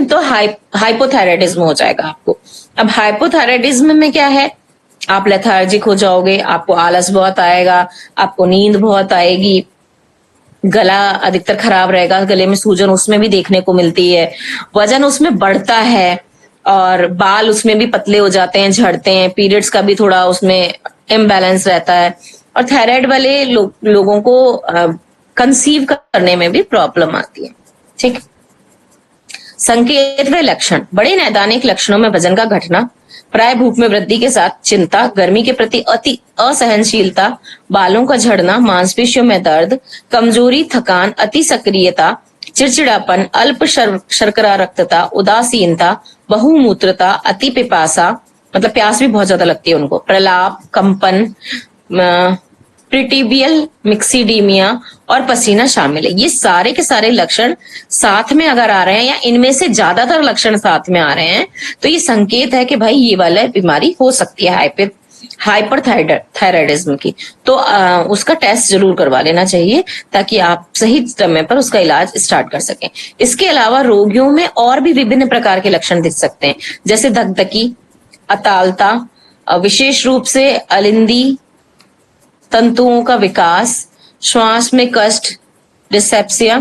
तो हाइपोथायराइडिज्म हो जाएगा आपको। अब हाइपोथायराइडिज्म में क्या है, आप लेथार्जिक हो जाओगे, आपको आलस बहुत आएगा, आपको नींद बहुत आएगी, गला अधिकतर खराब रहेगा, गले में सूजन उसमें भी देखने को मिलती है, वजन उसमें बढ़ता है और बाल उसमें भी पतले हो जाते हैं, झड़ते हैं, पीरियड्स का भी थोड़ा उसमें इम्बैलेंस रहता है और थायराइड वाले लोगों को कंसीव करने में भी प्रॉब्लम आती है, ठीक। संकेत व लक्षण, बड़े नैदानिक लक्षणों में वजन का घटना, प्राय भूख में वृद्धि के साथ चिंता, गर्मी के प्रति अति असहनशीलता, बालों का झड़ना, मांसपेशियों में दर्द, कमजोरी, थकान, अति सक्रियता, चिड़चिड़ापन, अल्प शर्करा रक्तता, उदासीनता, बहुमूत्रता, अति पिपासा, मतलब प्यास भी बहुत ज्यादा लगती है उनको, प्रलाप, कंपन, प्रिटिबियल मिक्सीडीमिया और पसीना शामिल है। ये सारे के सारे लक्षण साथ में अगर आ रहे हैं या इनमें से ज्यादातर लक्षण साथ में आ रहे हैं तो ये संकेत है कि भाई ये वाला बीमारी हो सकती है हाइपरथायराइडिज्म की। तो उसका टेस्ट जरूर करवा लेना चाहिए ताकि आप सही समय पर उसका इलाज स्टार्ट कर सकें। इसके अलावा रोगियों में और भी विभिन्न प्रकार के लक्षण दिख सकते हैं, जैसे धकधकी, अतालता, विशेष रूप से अलिंदी तंतुओं का विकास, श्वास में कष्ट, डिसेप्सिया,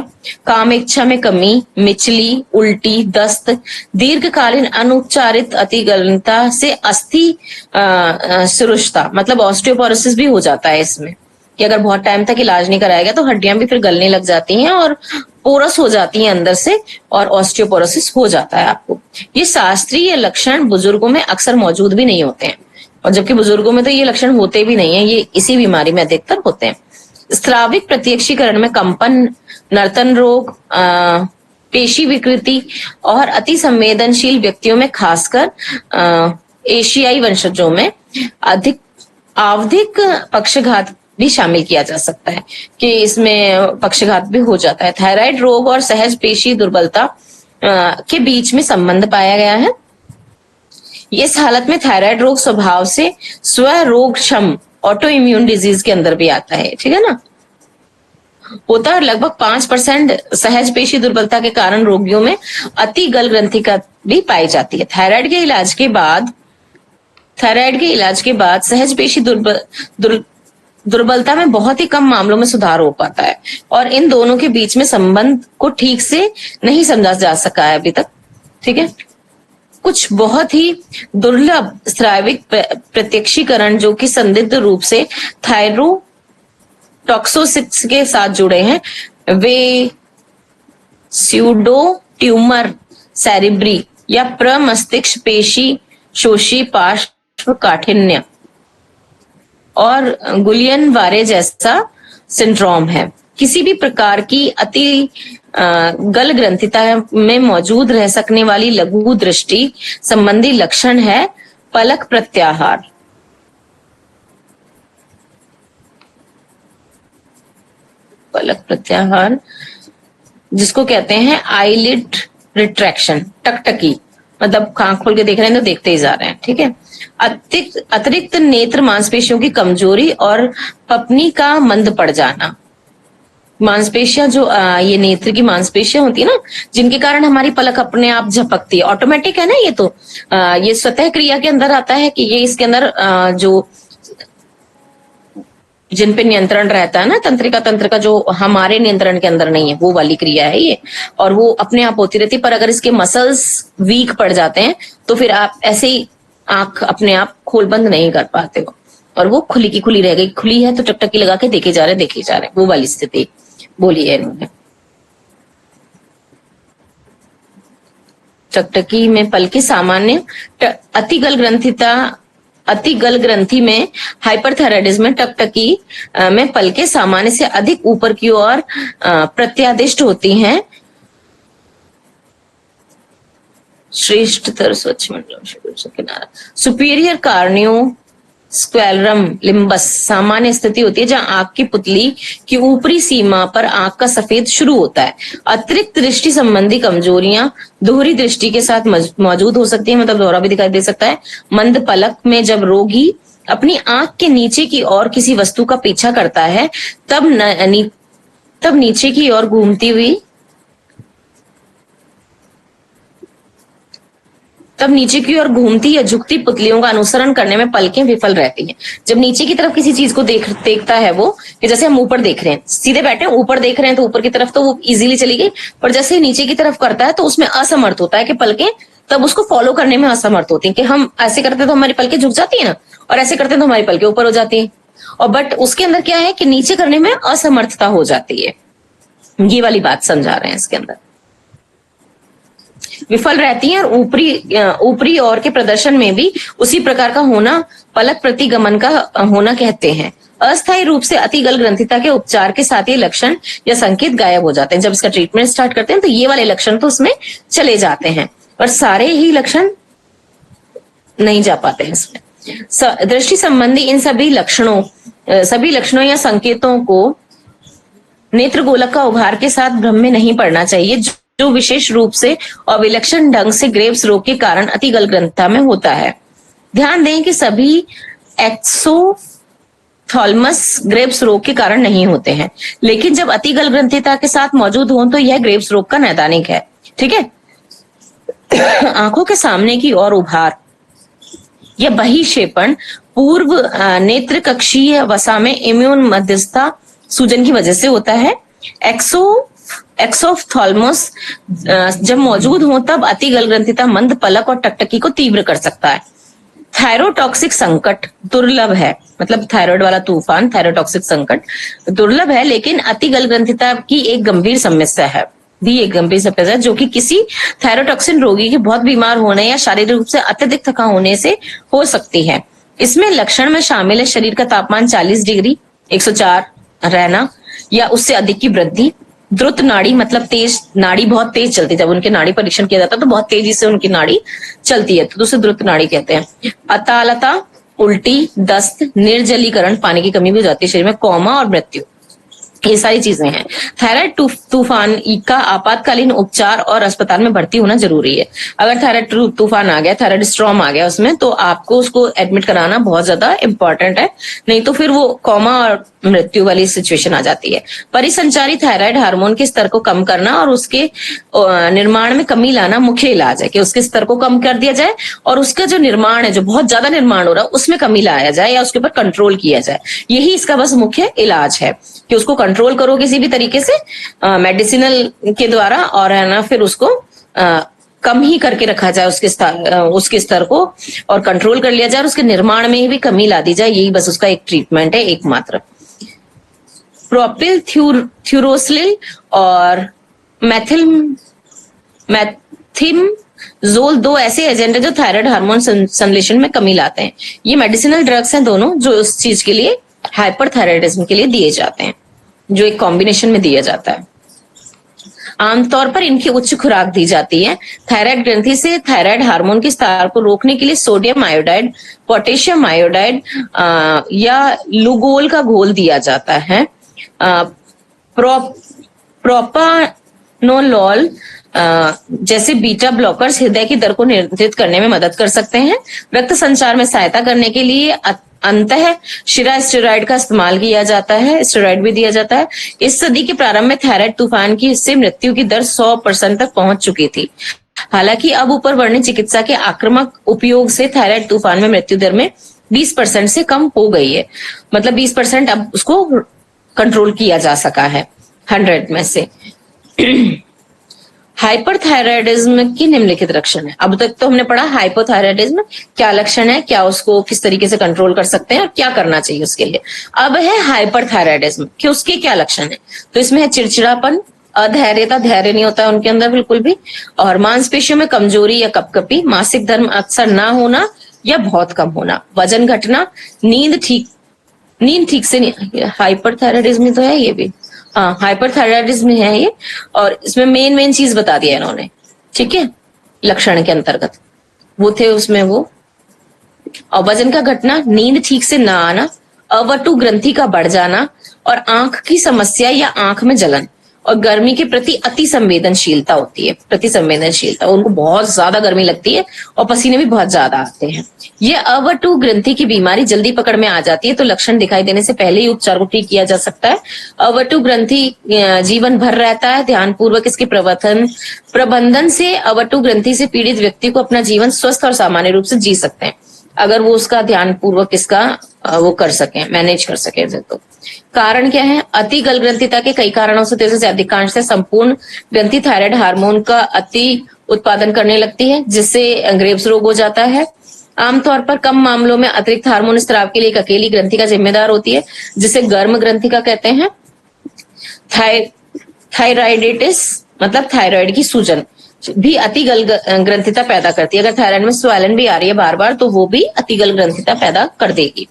काम इच्छा में कमी, मिचली, उल्टी, दस्त, दीर्घकालीन अनुपचारित अतिगलनता से अस्थि सुरुष्ता, मतलब ऑस्टियोपोरोसिस भी हो जाता है इसमें, कि अगर बहुत टाइम तक इलाज नहीं कराया गया तो हड्डियां भी फिर गलने लग जाती हैं और पोरस हो जाती हैं अंदर से, और ऑस्टियोपोरोसिस हो जाता है आपको। ये शास्त्रीय लक्षण बुजुर्गों में अक्सर मौजूद भी नहीं होते हैं, और जबकि बुजुर्गों में तो ये लक्षण होते भी नहीं है, ये इसी बीमारी में अधिकतर होते हैं। स्राविक प्रत्यक्षीकरण में कंपन, नर्तन रोग, पेशी विकृति और अति संवेदनशील व्यक्तियों में, खासकर एशियाई वंशजों में आवधिक पक्षघात भी शामिल किया जा सकता है, कि इसमें पक्षघात भी हो जाता है। थायराइड रोग और सहज पेशी दुर्बलता के बीच में संबंध पाया गया है। इस हालत में थायराइड रोग स्वभाव से स्वरोगक्षम ऑटो इम्यून डिजीज के अंदर भी आता है, ठीक है ना, होता है। लगभग 5% सहज पेशी दुर्बलता के कारण रोगियों में अति गल ग्रंथि का भी पाई जाती है। थायराइड के इलाज के बाद सहज पेशी दुर्बलता में बहुत ही कम मामलों में सुधार हो पाता है, और इन दोनों के बीच में संबंध को ठीक से नहीं समझा जा सका है अभी तक, ठीक है। कुछ बहुत ही दुर्लभ स्राविक प्रत्यक्षीकरण जो कि संदिग्ध रूप से थायरोटॉक्सिस के साथ जुड़े हैं, वे स्यूडो ट्यूमर सेरिब्री या प्रमस्तिष्क पेशी शोषी पार्श्व काठिन्य और गुलियन वारे जैसा सिंड्रोम है। किसी भी प्रकार की अति गल ग्रंथिता में मौजूद रह सकने वाली लघु दृष्टि संबंधी लक्षण है पलक प्रत्याहार। पलक प्रत्याहार जिसको कहते हैं आईलिड रिट्रैक्शन, टकटकी, मतलब आंख खोल के देख रहे हैं तो देखते ही जा रहे हैं, ठीक है। अतिरिक्त नेत्र मांसपेशियों की कमजोरी और पपनी का मंद पड़ जाना। मांसपेशियां जो ये नेत्र की मांसपेशियां होती है ना, जिनके कारण हमारी पलक अपने आप झपकती है, ऑटोमेटिक है ना ये तो, ये स्वतः क्रिया के अंदर आता है, कि ये इसके अंदर जो जिन पे नियंत्रण रहता है ना, तंत्रिका तंत्र का, जो हमारे नियंत्रण के अंदर नहीं है, वो वाली क्रिया है ये, और वो अपने आप होती रहती है। पर अगर इसके मसल्स वीक पड़ जाते हैं तो फिर आप ऐसे ही आंख अपने आप खोल बंद नहीं कर पाते हो, और वो खुली की खुली रह गई, खुली है तो टकटकी लगा के देखे जा रहे, वो वाली स्थिति बोली है इन्होंने। टकटकी में पलके सामान्य, अति गल ग्रंथि में हाइपरथायराइडिज्म में टकटकी में पलके सामान्य से अधिक ऊपर की ओर प्रत्यादिष्ट होती हैं। श्रेष्ठतर स्वच्छ मंडलम किनारा सुपीरियर कार्नियो स्क्वेलरम लिम्बस सामान्य स्थिति होती है, जहां आंख की पुतली की ऊपरी सीमा पर आंख का सफेद शुरू होता है। अतिरिक्त दृष्टि संबंधी कमजोरियां दोहरी दृष्टि के साथ मौजूद हो सकती है, मतलब दोहरा भी दिखाई दे सकता है। मंद पलक में जब रोगी अपनी आंख के नीचे की ओर किसी वस्तु का पीछा करता है, तब नीचे की ओर घूमती या झुकती पुतलियों का अनुसरण करने में पलकें विफल रहती हैं। जब नीचे की तरफ किसी चीज को देखता है वो, कि जैसे हम ऊपर देख रहे हैं, सीधे बैठे ऊपर देख रहे हैं तो ऊपर की तरफ तो वो इजीली चली गई, पर जैसे ही नीचे की तरफ करता है तो उसमें असमर्थ होता है कि पलकें तब उसको फॉलो करने में असमर्थ होती हैं, कि हम ऐसे करते तो हमारी पलकें झुक जाती है ना, और ऐसे करते तो हमारी पलकें ऊपर हो जाती है, और बट उसके अंदर क्या है कि नीचे करने में असमर्थता हो जाती है। ये वाली बात समझा रहे हैं इसके अंदर, विफल रहती हैं, और ऊपरी ओर के प्रदर्शन में भी उसी प्रकार का होना पलक प्रतिगमन का होना कहते हैं। अस्थायी रूप से अतिगल ग्रंथिता के उपचार के साथ ये लक्षण या संकेत गायब हो जाते हैं। जब इसका ट्रीटमेंट स्टार्ट करते हैं तो ये वाले लक्षण तो उसमें चले जाते हैं, और सारे ही लक्षण नहीं जा पाते हैं इसमें। दृष्टि संबंधी इन सभी लक्षणों या संकेतों को नेत्र गोलक का उभार के साथ भ्रम में नहीं पड़ना चाहिए, जो विशेष रूप से और विलक्षण ढंग से ग्रेव्स रोग के कारण अतिगल ग्रंथिता में होता है। ध्यान दें कि सभी एक्सोथॉल्मस ग्रेव्स रोग के कारण नहीं होते हैं, लेकिन जब अतिगल ग्रंथिता के साथ मौजूद हो तो यह ग्रेव्स रोग का नैदानिक है, ठीक है। आंखों के सामने की ओर उभार या बहिक्षेपण पूर्व नेत्र कक्षीय वसा में इम्यून मध्यस्थता सूजन की वजह से होता है। एक्सोफ्थाल्मोस जब मौजूद हो तब अति गलग्रंथिता मंद पलक और टकटकी को तीव्र कर सकता है। थायरोटॉक्सिक संकट दुर्लभ है, मतलब थायराइड वाला तूफान, थायरोटॉक्सिक संकट दुर्लभ है, लेकिन अति गलग्रंथिता की एक गंभीर समस्या है, जो कि किसी थायरोटॉक्सिन रोगी के बहुत बीमार होने या शारीरिक रूप से अत्यधिक थका होने से हो सकती है। इसमें लक्षण में शामिल है शरीर का तापमान 40 डिग्री 104 रहना या उससे अधिक की वृद्धि, द्रुत नाड़ी मतलब तेज नाड़ी, बहुत तेज चलती है। जब उनके नाड़ी परीक्षण किया जाता है तो बहुत तेजी से उनकी नाड़ी चलती है, तो उसे द्रुत नाड़ी कहते हैं। अतालता, उल्टी, दस्त, निर्जलीकरण, पानी की कमी भी हो जाती है शरीर में, कोमा और मृत्यु, ये सारी चीजें हैं। थायराइड तूफान का आपातकालीन उपचार और अस्पताल में भर्ती होना जरूरी है। अगर थायराइड तूफान आ गया, थायराइड स्ट्रॉम आ गया उसमें, तो आपको उसको एडमिट कराना बहुत ज्यादा इंपॉर्टेंट है, नहीं तो फिर वो कोमा और मृत्यु वाली सिचुएशन आ जाती है। परिसंचारी थायराइड हार्मोन के स्तर को कम करना और उसके निर्माण में कमी लाना मुख्य इलाज है, कि उसके स्तर को कम कर दिया जाए और उसका जो निर्माण है, जो बहुत ज्यादा निर्माण हो रहा है, उसमें कमी लाया जाए या उसके ऊपर कंट्रोल किया जाए। यही इसका बस मुख्य इलाज है कि उसको कंट्रोल करो किसी भी तरीके से मेडिसिनल के द्वारा, और है ना फिर उसको कम ही करके रखा जाए उसके स्तर को, और कंट्रोल कर लिया जाए और उसके निर्माण में भी कमी ला दी जाए। यही बस उसका एक ट्रीटमेंट है एकमात्र। प्रोपिल थ्यूरोसिल और मैथिमजोल दो ऐसे एजेंट है जो थायराइड हार्मोन संश्लेषण में कमी लाते हैं। ये मेडिसिनल ड्रग्स हैं दोनों, जो उस चीज के लिए, हाइपरथायराइडिज्म के लिए दिए जाते हैं, जो एक कॉम्बिनेशन में दिया जाता है। आमतौर पर इनकी उच्च खुराक दी जाती है। थायराइड ग्रंथि से थायराइड हार्मोन के स्तर को रोकने के लिए सोडियम आयोडाइड, पोटेशियम आयोडाइड या लुगोल का घोल दिया जाता है। प्रोपानोलॉल जैसे बीटा ब्लॉकर्स हृदय की दर को नियंत्रित करने में मदद कर सकते हैं। रक्त संचार में सहायता करने के लिए अंतः शिरा स्टेरॉइड का इस्तेमाल किया जाता है, स्टेरॉइड भी दिया जाता है। इस सदी के प्रारंभ में थायराइड तूफान की से मृत्यु की दर 100% तक पहुंच चुकी थी। हालांकि अब ऊपर वर्णित चिकित्सा के आक्रामक उपयोग से थायराइड तूफान में मृत्यु दर में 20% से कम हो गई है, मतलब 20% अब उसको कंट्रोल किया जा सका है 100 में से। हाइपरथायराइडिज्म की निम्नलिखित लक्षण है। अब तक तो हमने पढ़ा हाइपोथायराइडिज्म क्या लक्षण है, क्या उसको किस तरीके से कंट्रोल कर सकते हैं और क्या करना चाहिए उसके लिए। अब है हाइपरथायराइडिज्म कि उसके क्या लक्षण है। तो इसमें है चिड़चिड़ापन, अधैर्यता, धैर्य नहीं होता है उनके अंदर बिल्कुल भी, और मांसपेशियों में कमजोरी या कपकपी, मासिक धर्म अक्सर ना होना या बहुत कम होना, वजन घटना, नींद ठीक से नहीं। हाइपरथायराइडिज्म तो है ये भी, हाँ हाइपरथायराइडिज्म है ये, और इसमें मेन चीज बता दिया इन्होंने, ठीक है, लक्षण के अंतर्गत वो थे उसमें वो। और वजन का घटना, नींद ठीक से ना आना, अवटु ग्रंथि का बढ़ जाना, और आंख की समस्या या आंख में जलन, और गर्मी के प्रति अति संवेदनशीलता होती है, प्रति संवेदनशीलता, उनको बहुत ज्यादा गर्मी लगती है और पसीने भी बहुत ज्यादा आते हैं। ये अवटु ग्रंथि की बीमारी जल्दी पकड़ में आ जाती है, तो लक्षण दिखाई देने से पहले ही उपचार को ठीक किया जा सकता है। अवटु ग्रंथि जीवन भर रहता है। ध्यानपूर्वक इसके प्रबंधन से अवटु ग्रंथि से पीड़ित व्यक्ति को अपना जीवन स्वस्थ और सामान्य रूप से जी सकते हैं, अगर वो उसका ध्यानपूर्वक इसका वो कर सके, मैनेज कर सके। तो कारण क्या है? अति गलग्रंथिता के कई कारणों से, जैसे अधिकांश से संपूर्ण ग्रंथि थायराइड हार्मोन का अति उत्पादन करने लगती है, जिससे ग्रेव्स रोग हो जाता है। आमतौर पर कम मामलों में अतिरिक्त हार्मोन स्राव के लिए एक अकेली ग्रंथि का जिम्मेदार होती है, जिसे गर्म ग्रंथि का कहते हैं। थायराइडिटिस मतलब थायराइड की सूजन भी अति गल ग्रंथिता पैदा करती है। अगर थायराइड में स्वैलन भी आ रही है बार बार, तो वो भी अति गल ग्रंथिता पैदा कर देगी।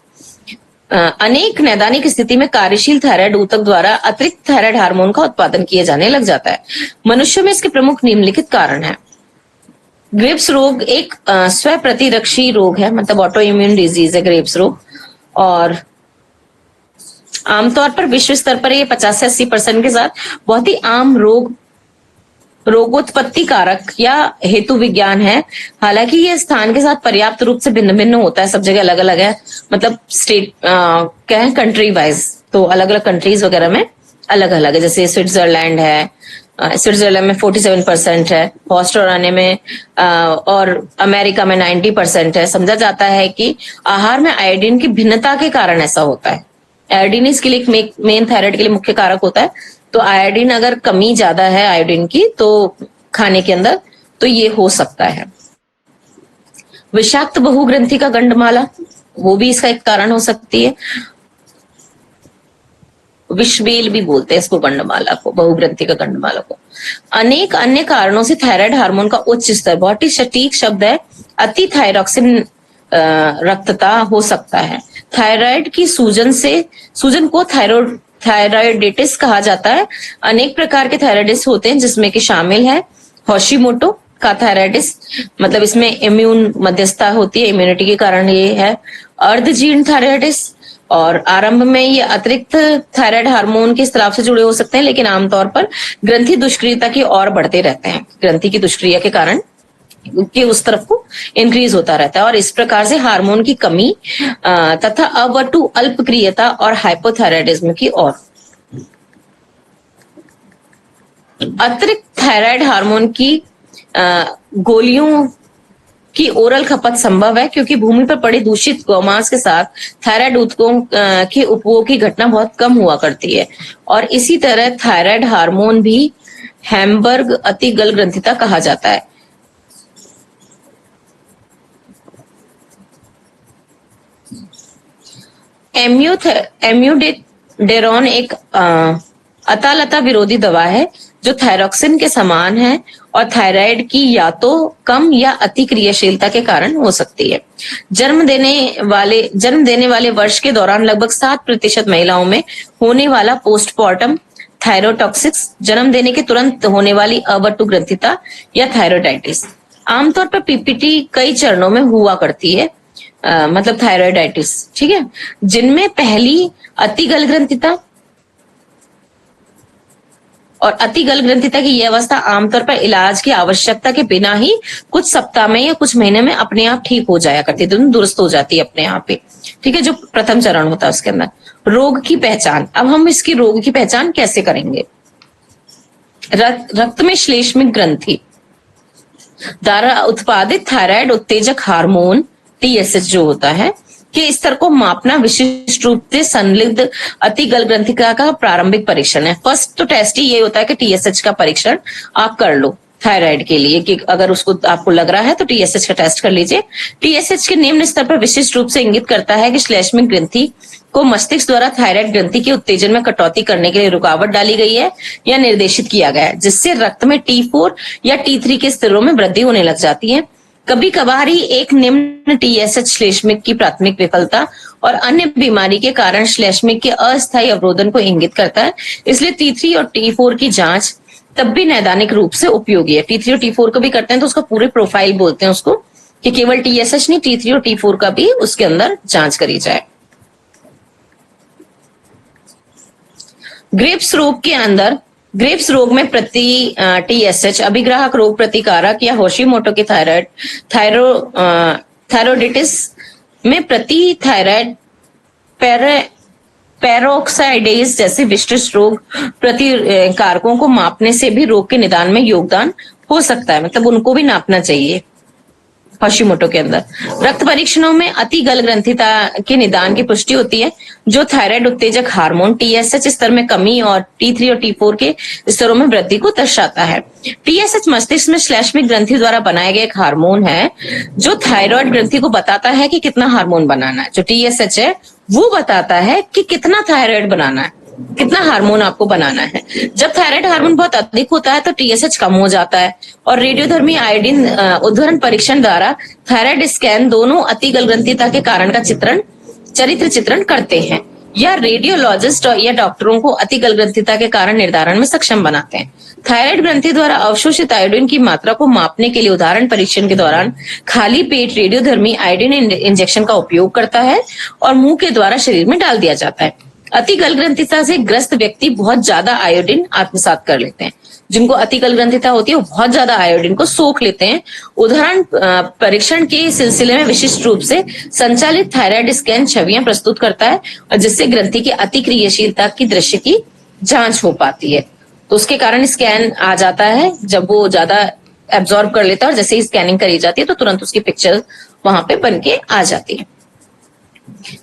अनेक नैदानिक स्थिति में कार्यशील थायराइड ऊतक द्वारा अतिरिक्त थायराइड हार्मोन का उत्पादन किए जाने लग जाता है। मनुष्य में इसके प्रमुख निम्नलिखित कारण है। ग्रेव्स रोग एक स्व प्रतिरक्षी रोग है, मतलब ऑटो इम्यून डिजीज है ग्रेव्स रोग, और आमतौर पर विश्व स्तर पर ये 50 से 80% के साथ बहुत ही आम रोगोत्पत्ति कारक या हेतु विज्ञान है। हालांकि ये स्थान के साथ पर्याप्त रूप से भिन्न भिन्न होता है, सब जगह अलग अलग है, मतलब स्टेट क्या है कंट्री वाइज, तो अलग अलग कंट्रीज वगैरह में अलग अलग है। जैसे स्विट्जरलैंड है, स्विट्जरलैंड में 47% है, ऑस्ट्रेलिया में और अमेरिका में 90% है। समझा जाता है कि आहार में आयोडीन की भिन्नता के कारण ऐसा होता है, आयोडीन इसके लिए मेन थायराइड के लिए मुख्य कारक होता है। तो आयोडीन अगर कमी ज्यादा है आयोडीन की तो खाने के अंदर, तो ये हो सकता है। विषाक्त बहुग्रंथि का गंडमाला, वो भी इसका एक कारण हो सकती है। विषबेल भी बोलते हैं इसको, गंडमाला को, बहुग्रंथि का गंडमाला को। अनेक अन्य कारणों से थायराइड हार्मोन का उच्च स्तर, बहुत ही सटीक शब्द है, अति थायरॉक्सिन रक्तता हो सकता है। थायराइड की सूजन को थायराइडिटिस कहा जाता है। अनेक प्रकार के थायराइडिस होते हैं जिसमें कि शामिल है होशिमोटो का थायराइडिस, मतलब इसमें इम्यून मध्यस्थता होती है, इम्यूनिटी के कारण ये है। अर्धजीर्ण थायराइडिस, और आरंभ में ये अतिरिक्त थायराइड हार्मोन के स्राव से जुड़े हो सकते हैं, लेकिन आमतौर पर ग्रंथि दुष्क्रियता की ओर बढ़ते रहते हैं। ग्रंथि की दुष्क्रिया के कारण के उस तरफ को इंक्रीज होता रहता है, और इस प्रकार से हार्मोन की कमी तथा अवटु अल्पक्रियता और हाइपोथायराइडिज्म की ओर। अतिरिक्त थायराइड हार्मोन की गोलियों की ओरल खपत संभव है, क्योंकि भूमि पर पड़े दूषित गौमांस के साथ थायराइड ऊतकों के उपभोग की घटना बहुत कम हुआ करती है। और इसी तरह थायराइड हार्मोन भी हैम्बर्ग अतिगल ग्रंथिता कहा जाता है। एम्यूडेरोन एक अतालता विरोधी दवा है जो थायरॉक्सिन के समान है और थायराइड की या तो कम या अति क्रियाशीलता के कारण हो सकती है। जन्म देने वाले वर्ष के दौरान लगभग 7% महिलाओं में होने वाला पोस्टमार्टम थायरोटॉक्सिक्स, जन्म देने के तुरंत होने वाली अवटु ग्रंथिता या थायरोइडाइटिस। आमतौर पर पीपीटी कई चरणों में हुआ करती है, मतलब थायरोइडाइटिस, ठीक है, जिनमें पहली अतिगल ग्रंथिता और अतिगल ग्रंथिता की यह अवस्था आमतौर पर इलाज की आवश्यकता के बिना ही कुछ सप्ताह में या कुछ महीने में अपने आप ठीक हो जाया करती है, दुरुस्त हो जाती है अपने आप ही, ठीक है, जो प्रथम चरण होता है उसके अंदर। रोग की पहचान, अब हम इसकी रोग की पहचान कैसे करेंगे? रक्त में श्लेष्मिक ग्रंथि द्वारा उत्पादित थायराइड उत्तेजक हार्मोन टीएसएच जो होता है के स्तर को मापना विशिष्ट रूप से संलिग्ध अतिगल ग्रंथिका का प्रारंभिक परीक्षण है। फर्स्ट तो टेस्ट ही ये होता है कि टीएसएच का परीक्षण आप कर लो थायराइड के लिए, कि अगर उसको आपको लग रहा है तो टीएसएच का टेस्ट कर लीजिए। टीएसएच के निम्न स्तर पर विशिष्ट रूप से इंगित करता है कि श्लेष्मिक ग्रंथि को मस्तिष्क द्वारा थायराइड ग्रंथि के उत्तेजन में कटौती करने के लिए रुकावट डाली गई है या निर्देशित किया गया है, जिससे रक्त में T4 या T3 के स्तरों में वृद्धि होने लग जाती है। कभी कभार ही एक निम्न टीएसएच श्लेष्मिक की प्राथमिक विफलता और अन्य बीमारी के कारण श्लेष्मिक के अस्थायी अवरोधन को इंगित करता है। इसलिए T3 और T4 की जांच तब भी नैदानिक रूप से उपयोगी है। T3 और T4 को भी करते हैं तो उसका पूरे प्रोफाइल बोलते हैं उसको, कि केवल टीएसएच नहीं, T3 और T4 का भी उसके अंदर जांच करी जाए। ग्रेव्स रोग के अंदर, ग्रेव्स रोग में प्रति टीएसएच अभिग्राहक रोग प्रतिकारक या होशिमोटो की थायरोइडिटिस में प्रति थायराइड पेरोक्साइडेज जैसे विशिष्ट रोग प्रतिकारकों को मापने से भी रोग के निदान में योगदान हो सकता है, मतलब उनको भी नापना चाहिए। होशिमोटो के अंदर रक्त परीक्षणों में अतिगल ग्रंथिता के निदान की पुष्टि होती है, जो थायराइड उत्तेजक हार्मोन टीएसएच स्तर में कमी और T3 और T4 के स्तरों में वृद्धि को दर्शाता है। टीएसएच मस्तिष्क में श्लेष्मिक ग्रंथि द्वारा बनाया गया एक हार्मोन है जो थायराइड ग्रंथि को बताता है कि कितना हार्मोन बनाना है। जो टीएसएच है वो बताता है कि कितना थायराइड बनाना है, कितना हार्मोन आपको बनाना है। जब थायराइड हार्मोन बहुत अधिक होता है तो टीएसएच कम हो जाता है, और रेडियोधर्मी आयोडीन उद्धरण परीक्षण द्वारा थायराइड स्कैन दोनों अतिगल ग्रंथिता के कारण का चरित्र चित्रण करते हैं, या रेडियोलॉजिस्ट या डॉक्टरों को अतिगल ग्रंथिता के कारण निर्धारण में सक्षम बनाते हैं। थायराइड ग्रंथि द्वारा अवशोषित आयोडीन की मात्रा को मापने के लिए उदाहरण परीक्षण के दौरान खाली पेट रेडियोधर्मी आयोडीन इंजेक्शन का उपयोग करता है और मुंह के द्वारा शरीर में डाल दिया जाता है। अतिगल ग्रंथिता से ग्रस्त व्यक्ति बहुत ज्यादा आयोडीन आत्मसात कर लेते हैं। जिनको अतिगल ग्रंथिता होती है वो बहुत ज्यादा आयोडीन को सोख लेते हैं। उदाहरण परीक्षण के सिलसिले में विशिष्ट रूप से संचालित थायराइड स्कैन छवियां प्रस्तुत करता है, और जिससे ग्रंथि की अतिक्रियाशीलता की दृश्य की जांच हो पाती है। तो उसके कारण स्कैन आ जाता है, जब वो ज्यादा एब्जॉर्ब कर लेता है और जैसे ही स्कैनिंग करी जाती है तो तुरंत उसकी पिक्चर वहां पे बन के आ जाती है।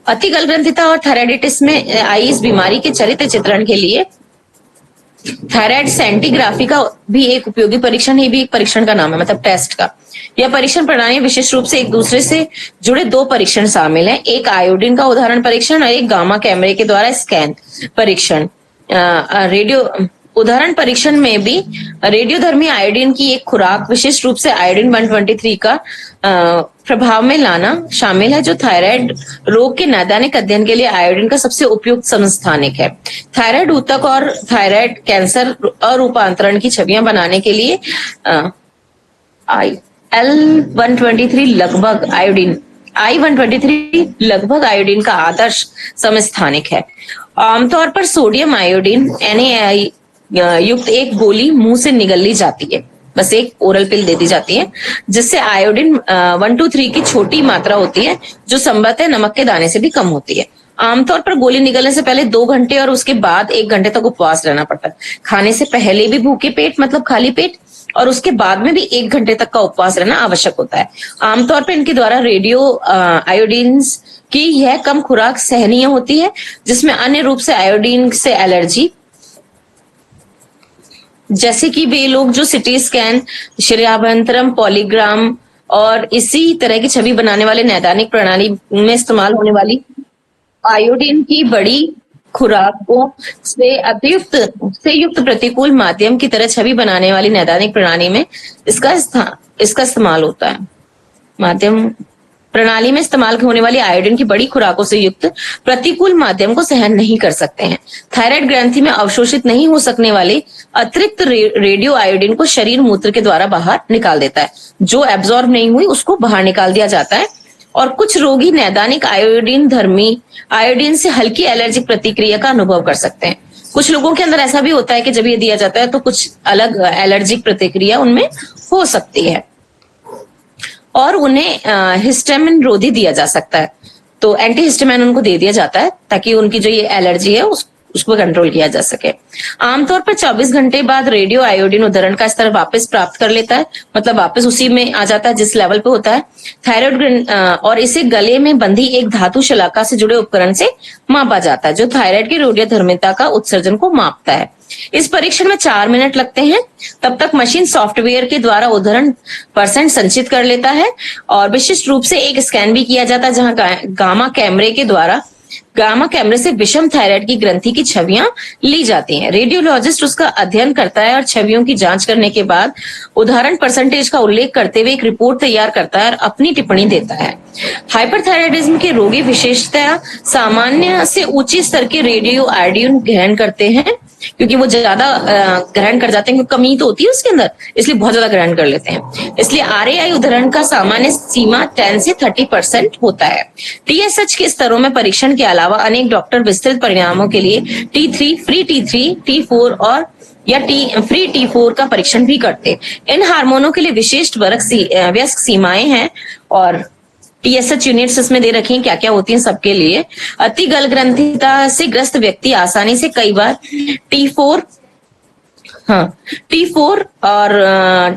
अति गलग्रंथिता और थायराइडिटिस में आई इस बीमारी के चरित्र चित्रण के लिए थायराइड सेंटीग्राफी का भी एक उपयोगी परीक्षण, ये भी एक परीक्षण का नाम है, मतलब टेस्ट का। यह परीक्षण प्रणाली विशेष रूप से एक दूसरे से जुड़े दो परीक्षण शामिल हैं, एक आयोडीन का उदाहरण परीक्षण और एक गामा कैमरे के द्वारा स्कैन परीक्षण। रेडियो उदाहरण परीक्षण में भी रेडियोधर्मी आयोडीन की एक खुराक विशेष रूप से आयोडीन 123 का प्रभाव में लाना शामिल है, जो थायराइड रोग के नैदानिक अध्ययन के लिए आयोडीन का सबसे उपयुक्त समस्थानिक है। थायराइड ऊतक और थायराइड कैंसर अरूपांतरण की छवियां बनाने के लिए I123 लगभग आयोडीन का आदर्श समस्थानिक है। आमतौर पर सोडियम आयोडीन NaI युक्त एक गोली मुंह से निगल ली जाती है, बस एक ओरल पिल दे दी जाती है, जिससे आयोडीन 123 की छोटी मात्रा होती है, जो संभवतः नमक के दाने से भी कम होती है। आमतौर पर गोली निगलने से पहले 2 घंटे और उसके बाद 1 घंटे तक उपवास रहना पड़ता है। खाने से पहले भी भूखे पेट मतलब खाली पेट और उसके बाद में भी 1 घंटे तक का उपवास रहना आवश्यक होता है। आमतौर पर इनके द्वारा रेडियो आयोडीन्स की यह कम खुराक सहनीय होती है, जिसमें अन्य रूप से आयोडीन से एलर्जी, जैसे कि वे लोग जो सिटी स्कैन, शरीराभ्यंतरम, पॉलीग्राम और इसी तरह की छवि बनाने वाले नैदानिक प्रणाली में इस्तेमाल होने वाली आयोडीन की बड़ी खुराकों से युक्त प्रतिकूल माध्यम की तरह छवि बनाने वाली नैदानिक प्रणाली में इसका इस्तेमाल होता है। माध्यम प्रणाली में इस्तेमाल होने वाली आयोडीन की बड़ी खुराकों से युक्त प्रतिकूल माध्यम को सहन नहीं कर सकते हैं। थायराइड ग्रंथि में अवशोषित नहीं हो सकने वाले अतिरिक्त रेडियो आयोडीन को शरीर मूत्र के द्वारा बाहर निकाल देता है। जो एब्जॉर्ब नहीं हुई उसको बाहर निकाल दिया जाता है। और कुछ रोगी नैदानिक आयोडीन से हल्की एलर्जिक प्रतिक्रिया का अनुभव कर सकते हैं। कुछ लोगों के अंदर ऐसा भी होता है कि जब ये दिया जाता है तो कुछ अलग एलर्जिक प्रतिक्रिया उनमें हो सकती है और उन्हें हिस्टामिन रोधी दिया जा सकता है, तो एंटी हिस्टामिन उनको दे दिया जाता है ताकि उनकी जो ये एलर्जी है उसको कंट्रोल किया जा सके। आमतौर पर 24 घंटे बाद रेडियो आयोडीन उदाहरण का स्तर वापस प्राप्त कर लेता है, मतलब वापस उसी में आ जाता है जिस लेवल पे होता है। थायराइड और इसे गले में बंधी एक धातु शलाका से जुड़े उपकरण से मापा जाता है, जो थायराइड की रेडियोधर्मिता का उत्सर्जन को मापता है। इस परीक्षण में 4 मिनट लगते हैं। तब तक मशीन सॉफ्टवेयर के द्वारा उदाहरण % संचित कर लेता है और विशिष्ट रूप से एक स्कैन भी किया जाता है, जहां गामा कैमरे से विषम थायराइड की ग्रंथि की छवियां ली जाती हैं। रेडियोलॉजिस्ट उसका अध्ययन करता है और छवियों की जांच करने के बाद उदाहरण % का उल्लेख करते हुए एक रिपोर्ट तैयार करता है और अपनी टिप्पणी देता है। हाइपरथायराइडिज्म के रोगी विशेषतया सामान्य से ऊंचे स्तर के रेडियो आयोडीन ग्रहण करते हैं, क्योंकि वो ज्यादा ग्रहण कर जाते हैं, क्योंकि कमी तो होती है उसके अंदर, इसलिए बहुत ज्यादा ग्रहण कर लेते हैं। इसलिए RAI उदाहरण का सामान्य सीमा 10 से 30% होता है। TSH के स्तरों में परीक्षण के अलावा अनेक डॉक्टर विस्तृत परिणामों के लिए T3, फ्री T3, T4 और फ्री T4 का परीक्षण भी करते हैं। इन हार्मोनों के लिए विशिष्ट वयस्क सीमाएं हैं और TSH यूनिट्स इसमें दे रखी हैं क्या क्या होती हैं सबके लिए। अति गल ग्रंथिता से ग्रस्त व्यक्ति आसानी से कई बार T4 और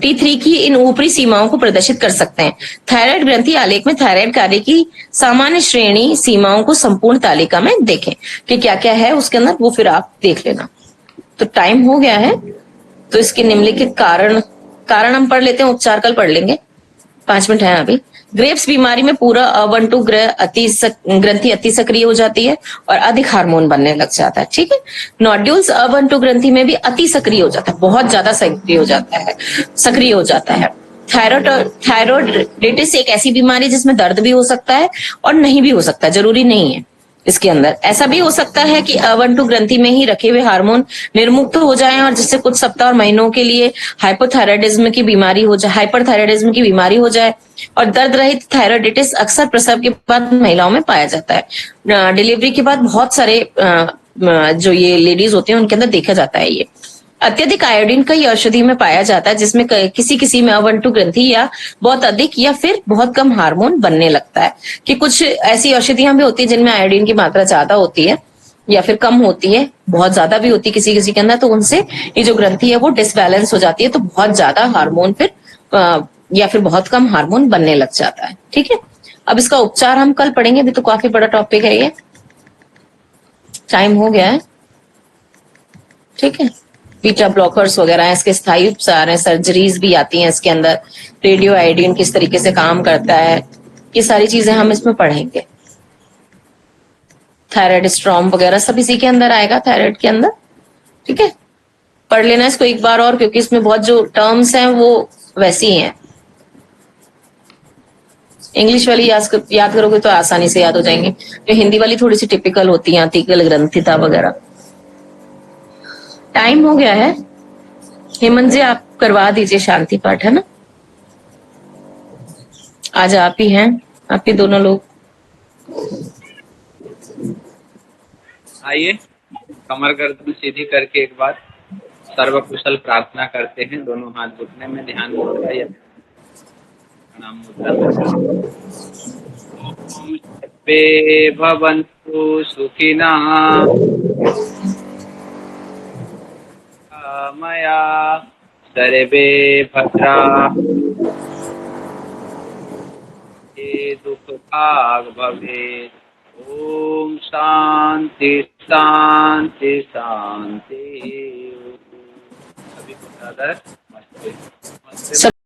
T3 की इन ऊपरी सीमाओं को प्रदर्शित कर सकते हैं। थायराइड ग्रंथि आलेख में थायराइड कार्य की सामान्य श्रेणी सीमाओं को संपूर्ण तालिका में देखें कि क्या क्या है उसके अंदर, वो फिर आप देख लेना। तो टाइम हो गया है, तो इसके निम्नलिखित कारण हम पढ़ लेते हैं, उपचार कल पढ़ लेंगे, 5 मिनट है अभी। ग्रेव्स बीमारी में पूरा A1-2 ग्रंथि अति सक्रिय हो जाती है और अधिक हार्मोन बनने लग जाता है। ठीक है। नोड्यूल्स A1-2 ग्रंथि में भी अति सक्रिय हो जाता है, बहुत ज्यादा सक्रिय हो जाता है। थायराइडिटिस एक ऐसी बीमारी जिसमें दर्द भी हो सकता है और नहीं भी हो सकता, जरूरी नहीं है। इसके अंदर ऐसा भी हो सकता है कि A1-2 ग्रंथि में ही रखे हुए हार्मोन निर्मुक्त हो जाएं और जिससे कुछ सप्ताह और महीनों के लिए हाइपरथायराइडिज्म की बीमारी हो जाए और दर्द रहित थायराइडिटिस अक्सर प्रसव के बाद महिलाओं में पाया जाता है। डिलीवरी के बाद बहुत सारे जो ये लेडीज होते हैं उनके अंदर देखा जाता है। ये अत्यधिक आयोडीन कई औषधि में पाया जाता है, जिसमें किसी में A1-2 ग्रंथि या बहुत अधिक या फिर बहुत कम हार्मोन बनने लगता है। कि कुछ ऐसी औषधियां भी होती है जिनमें आयोडीन की मात्रा ज्यादा होती है या फिर कम होती है, बहुत ज्यादा भी होती है किसी के अंदर, तो उनसे ये जो ग्रंथि है वो डिसबैलेंस हो जाती है, तो बहुत ज्यादा हार्मोन फिर या फिर बहुत कम हार्मोन बनने लग जाता है। ठीक है। अब इसका उपचार हम कल पढ़ेंगे, अभी तो काफी बड़ा टॉपिक है ये, टाइम हो गया है। ठीक है, बीटा ब्लॉकर्स वगैरह हैं, इसके स्थायी उपचार हैं, सर्जरीज भी आती हैं इसके अंदर, रेडियो आयोडीन किस तरीके से काम करता है, ये सारी चीजें हम इसमें पढ़ेंगे। थायराइड स्ट्रॉम वगैरह सब इसी के अंदर आएगा, थायराइड के अंदर। ठीक है, पढ़ लेना इसको एक बार और, क्योंकि इसमें बहुत जो टर्म्स हैं वो वैसी ही हैं। इंग्लिश वाली याद करोगे तो आसानी से याद हो जाएंगे, जो हिंदी वाली थोड़ी सी टिपिकल होती है, आर्टिकल ग्रंथिता वगैरह। टाइम हो गया है, हेमंत जी आप करवा दीजिए शांति पाठ, है ना। आज आप ही हैं, आप ही दोनों लोग। आइए कमर गर्दन सीधी करके एक बार सर्व कुशल प्रार्थना करते हैं। दोनों हाथ घुटने में, ध्यान मुद्रा या प्रणाम मुद्रा में। सर्वे भवन्तु सुखिनः मया सर्वे भद्राः दुख भाग भवेत्। ओम शांति शांति शांति। सभी को नमस्ते।